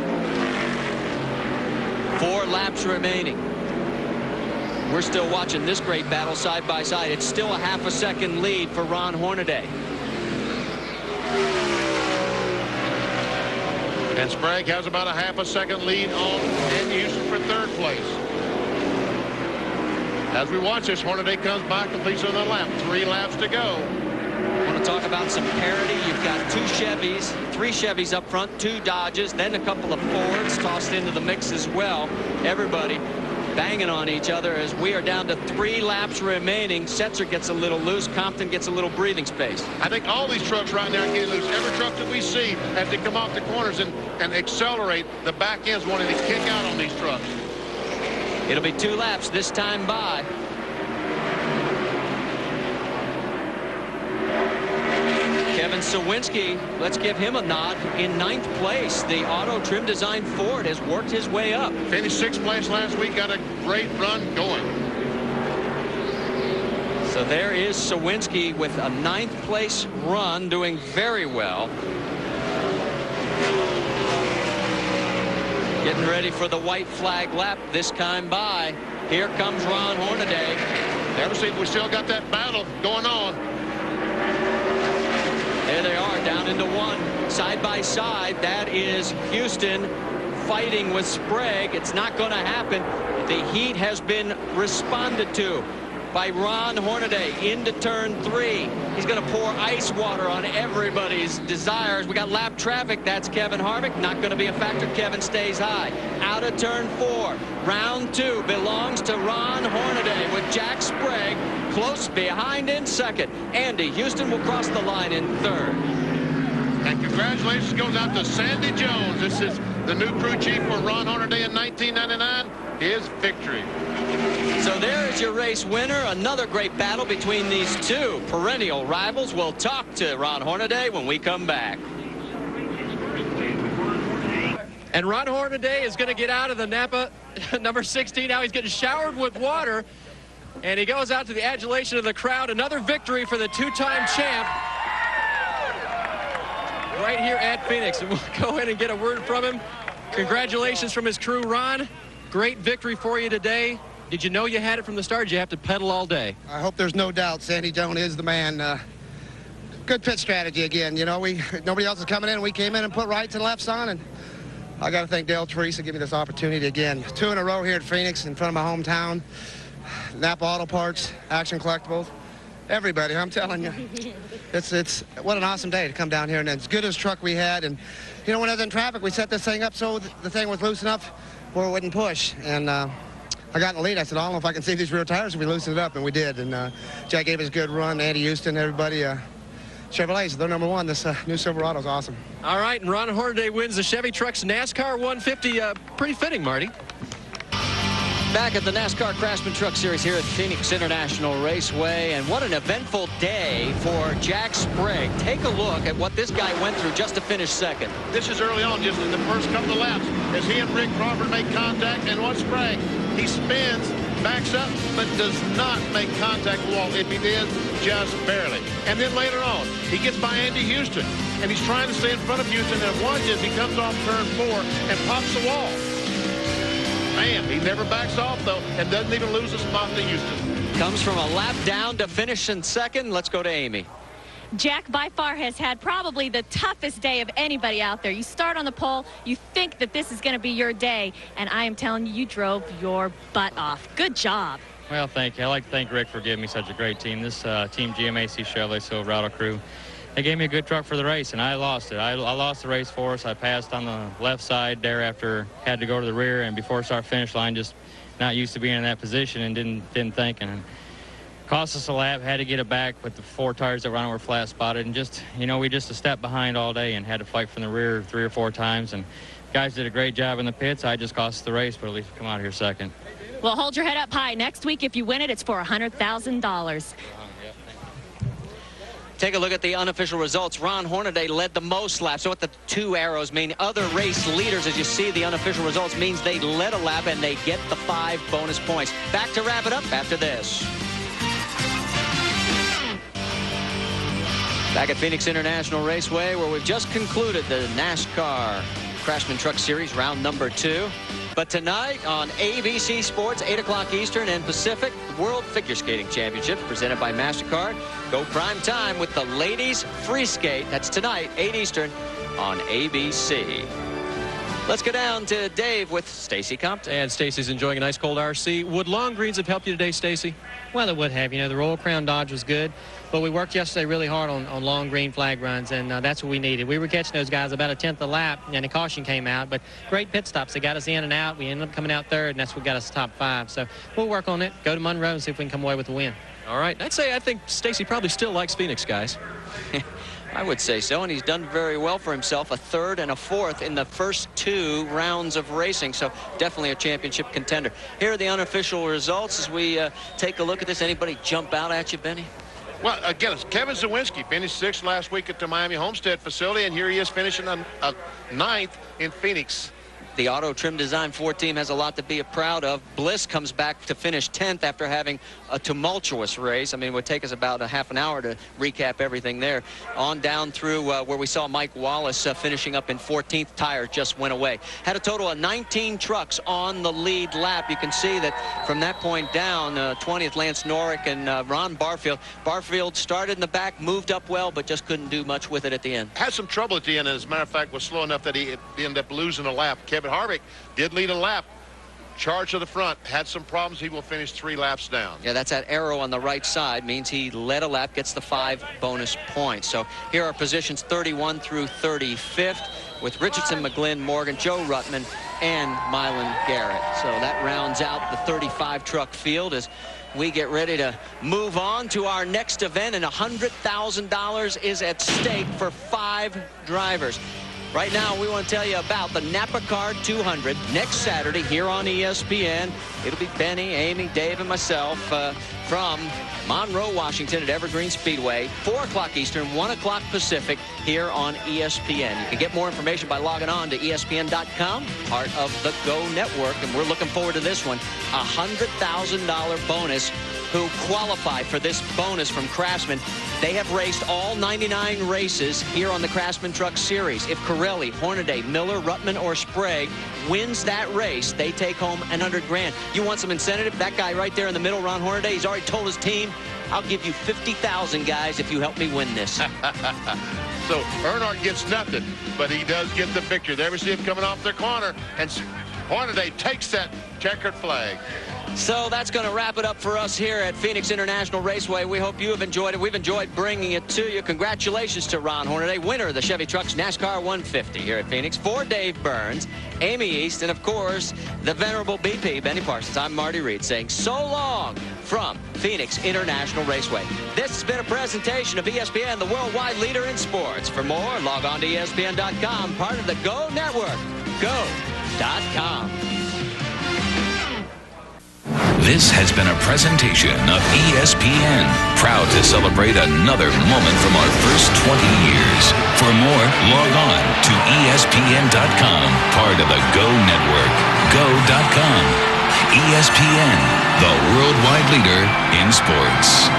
4 laps remaining. We're still watching this great battle side by side. It's still a half a second lead for Ron Hornaday. And Sprague has about a half a second lead on Andy Houston for 3rd place. As we watch this, Hornaday comes by, completes another lap. 3 laps to go. I want to talk about some parity. You've got 2 Chevys, 3 Chevys up front, 2 Dodges, then a couple of Fords tossed into the mix as well. Everybody banging on each other as we are down to 3 laps remaining. Setzer gets a little loose. Compton gets a little breathing space. I think all these trucks right now are getting loose. Every truck that we see as they come off the corners and accelerate, the back end's wanting to kick out on these trucks. It'll be 2 laps this time by. Kevin Sawinski, let's give him a nod. In 9th place, the auto trim design Ford has worked his way up. Finished 6th place last week, got a great run going. So there is Sawinski with a 9th place run, doing very well. Getting ready for the white flag lap this time by. Here comes Ron Hornaday. Never seen, we still got that battle going on. There they are, down into 1, side by side. That is Houston fighting with Sprague. It's not going to happen. The heat has been responded to by Ron Hornaday into turn 3. He's going to pour ice water on everybody's desires. We got lap traffic. That's Kevin Harvick. Not going to be a factor. Kevin stays high. Out of turn 4. Round 2 belongs to Ron Hornaday with Jack Sprague close behind in 2nd. Andy Houston will cross the line in 3rd. And congratulations goes out to Sandy Jones. This is the new crew chief for Ron Hornaday in 1999. His victory. So there is your race winner. Another great battle between these 2 perennial rivals. We'll talk to Ron Hornaday when we come back. And Ron Hornaday is going to get out of the Napa number 16. Now he's getting showered with water. And he goes out to the adulation of the crowd. Another victory for the 2-time champ right here at Phoenix. And we'll go ahead and get a word from him. Congratulations from his crew, Ron. Great victory for you today. Did you know you had it from the start? Did you have to pedal all day? I hope there's no doubt Sandy Jones is the man. Good pit strategy again. You know, nobody else is coming in. We came in and put rights and lefts on, and I got to thank Dale Teresa for giving me this opportunity again. 2 in a row here at Phoenix in front of my hometown. Napa Auto Parts, Action Collectibles, everybody, I'm telling you. It's what an awesome day to come down here, and as good as truck we had. And, you know, when I was in traffic, we set this thing up so the thing was loose enough where it wouldn't push. And I got in the lead. I said, I don't know if I can see these rear tires if we loosen it up, and we did. And Jack gave us a good run. Andy Houston, everybody. Chevrolets, they're number 1. This new Silverado is awesome. All right, and Ron Hornaday wins the Chevy Trucks NASCAR 150. Pretty fitting, Marty. Back at the NASCAR Craftsman Truck Series here at Phoenix International Raceway, and what an eventful day for Jack Sprague. Take a look at what this guy went through just to finish 2nd. This is early on, just in the first couple of laps, as he and Rick Crawford make contact, and watch Sprague. He spins, backs up, but does not make contact with the wall. If he did, just barely. And then later on, he gets by Andy Houston, and he's trying to stay in front of Houston, and lunges, he comes off turn 4 and pops the wall. Man, he never backs off, though, and doesn't even lose a spot to Houston. Comes from a lap down to finish in 2nd. Let's go to Amy. Jack by far has had probably the toughest day of anybody out there. You start on the pole, you think that this is going to be your day, and I am telling you, you drove your butt off. Good job. Well, thank you. I'd like to thank Rick for giving me such a great team. This team GMAC Chevrolet Silverado crew, they gave me a good truck for the race, and I lost it. I lost the race for us. I passed on the left side thereafter, had to go to the rear, and before start finish line, just not used to being in that position and didn't think. And cost us a lap, had to get it back with the 4 tires that were on were flat spotted, and just, you know, we just a step behind all day and had to fight from the rear 3 or 4 times. And guys did a great job in the pits. I just cost the race, but at least we come out here 2nd. Well, hold your head up high. Next week, if you win it, it's for $100,000. Take a look at the unofficial results. Ron Hornaday led the most laps. So what the 2 arrows mean, other race leaders, as you see the unofficial results, means they led a lap and they get the 5 bonus points. Back to wrap it up after this. Back at Phoenix International Raceway, where we've just concluded the NASCAR Craftsman Truck Series round number 2. But tonight on ABC Sports, 8 o'clock Eastern and Pacific, World Figure Skating Championships presented by MasterCard. Go prime time with the ladies free skate. That's tonight, 8 Eastern on ABC. Let's go down to Dave with Stacy Compton. And Stacy's enjoying a nice cold RC. Would long greens have helped you today, Stacy? Well, it would have. You know, the Royal Crown Dodge was good, but we worked yesterday really hard on long green flag runs, and that's what we needed. We were catching those guys about a tenth a lap, and the caution came out, but great pit stops. They got us in and out. We ended up coming out third, and that's what got us top 5. So we'll work on it, go to Monroe, and see if we can come away with a win. All right. I think Stacy probably still likes Phoenix, guys. I would say so, and he's done very well for himself, a 3rd and a 4th in the first 2 rounds of racing, so definitely a championship contender. Here are the unofficial results as we take a look at this. Anybody jump out at you, Benny? Well, again, it's Kevin Zawinski finished 6th last week at the Miami Homestead facility, and here he is finishing on 9th in Phoenix. The Auto Trim Design 4 team has a lot to be proud of. Bliss comes back to finish 10th after having a tumultuous race. I mean, it would take us about a half an hour to recap everything there. On down through where we saw Mike Wallace finishing up in 14th. Tire just went away. Had a total of 19 trucks on the lead lap. You can see that from that point down, 20th Lance Norick and Ron Barfield. Barfield started in the back, moved up well, but just couldn't do much with it at the end. Had some trouble at the end, and as a matter of fact, was slow enough that he ended up losing a lap. Kevin Harvick did lead a lap, charged to the front, had some problems. He will finish 3 laps down. Yeah, that's that arrow on the right side, means he led a lap, gets the 5 bonus points. So here are positions 31 through 35th with Richardson, McGlynn, Morgan, Joe Ruttman, and Mylan Garrett. So that rounds out the 35 truck field as we get ready to move on to our next event, and $100,000 is at stake for 5 drivers. Right now, we want to tell you about the Napa Card 200 next Saturday here on ESPN. It'll be Benny, Amy, Dave, and myself from Monroe, Washington at Evergreen Speedway, 4 o'clock Eastern, 1 o'clock Pacific here on ESPN. You can get more information by logging on to ESPN.com, part of the Go Network, and we're looking forward to this one. A $100,000 bonus. Who qualify for this bonus from Craftsman. They have raced all 99 races here on the Craftsman Truck Series. If Corelli, Hornaday, Miller, Ruttman, or Sprague wins that race, they take home $100,000. You want some incentive? That guy right there in the middle, Ron Hornaday, he's already told his team, I'll give you $50,000, guys, if you help me win this. So Earnhardt gets nothing, but he does get the victory. There we see him coming off their corner, and Hornaday takes that checkered flag. So that's going to wrap it up for us here at Phoenix International Raceway. We hope you have enjoyed it. We've enjoyed bringing it to you. Congratulations to Ron Hornaday, winner of the Chevy Trucks NASCAR 150 here at Phoenix. For Dave Burns, Amy East, and of course, the venerable BP, Benny Parsons. I'm Marty Reed saying so long from Phoenix International Raceway. This has been a presentation of ESPN, the worldwide leader in sports. For more, log on to ESPN.com, part of the Go Network. Go.com. This has been a presentation of ESPN, proud to celebrate another moment from our first 20 years. For more, log on to ESPN.com, part of the Go Network. Go.com. ESPN, the worldwide leader in sports.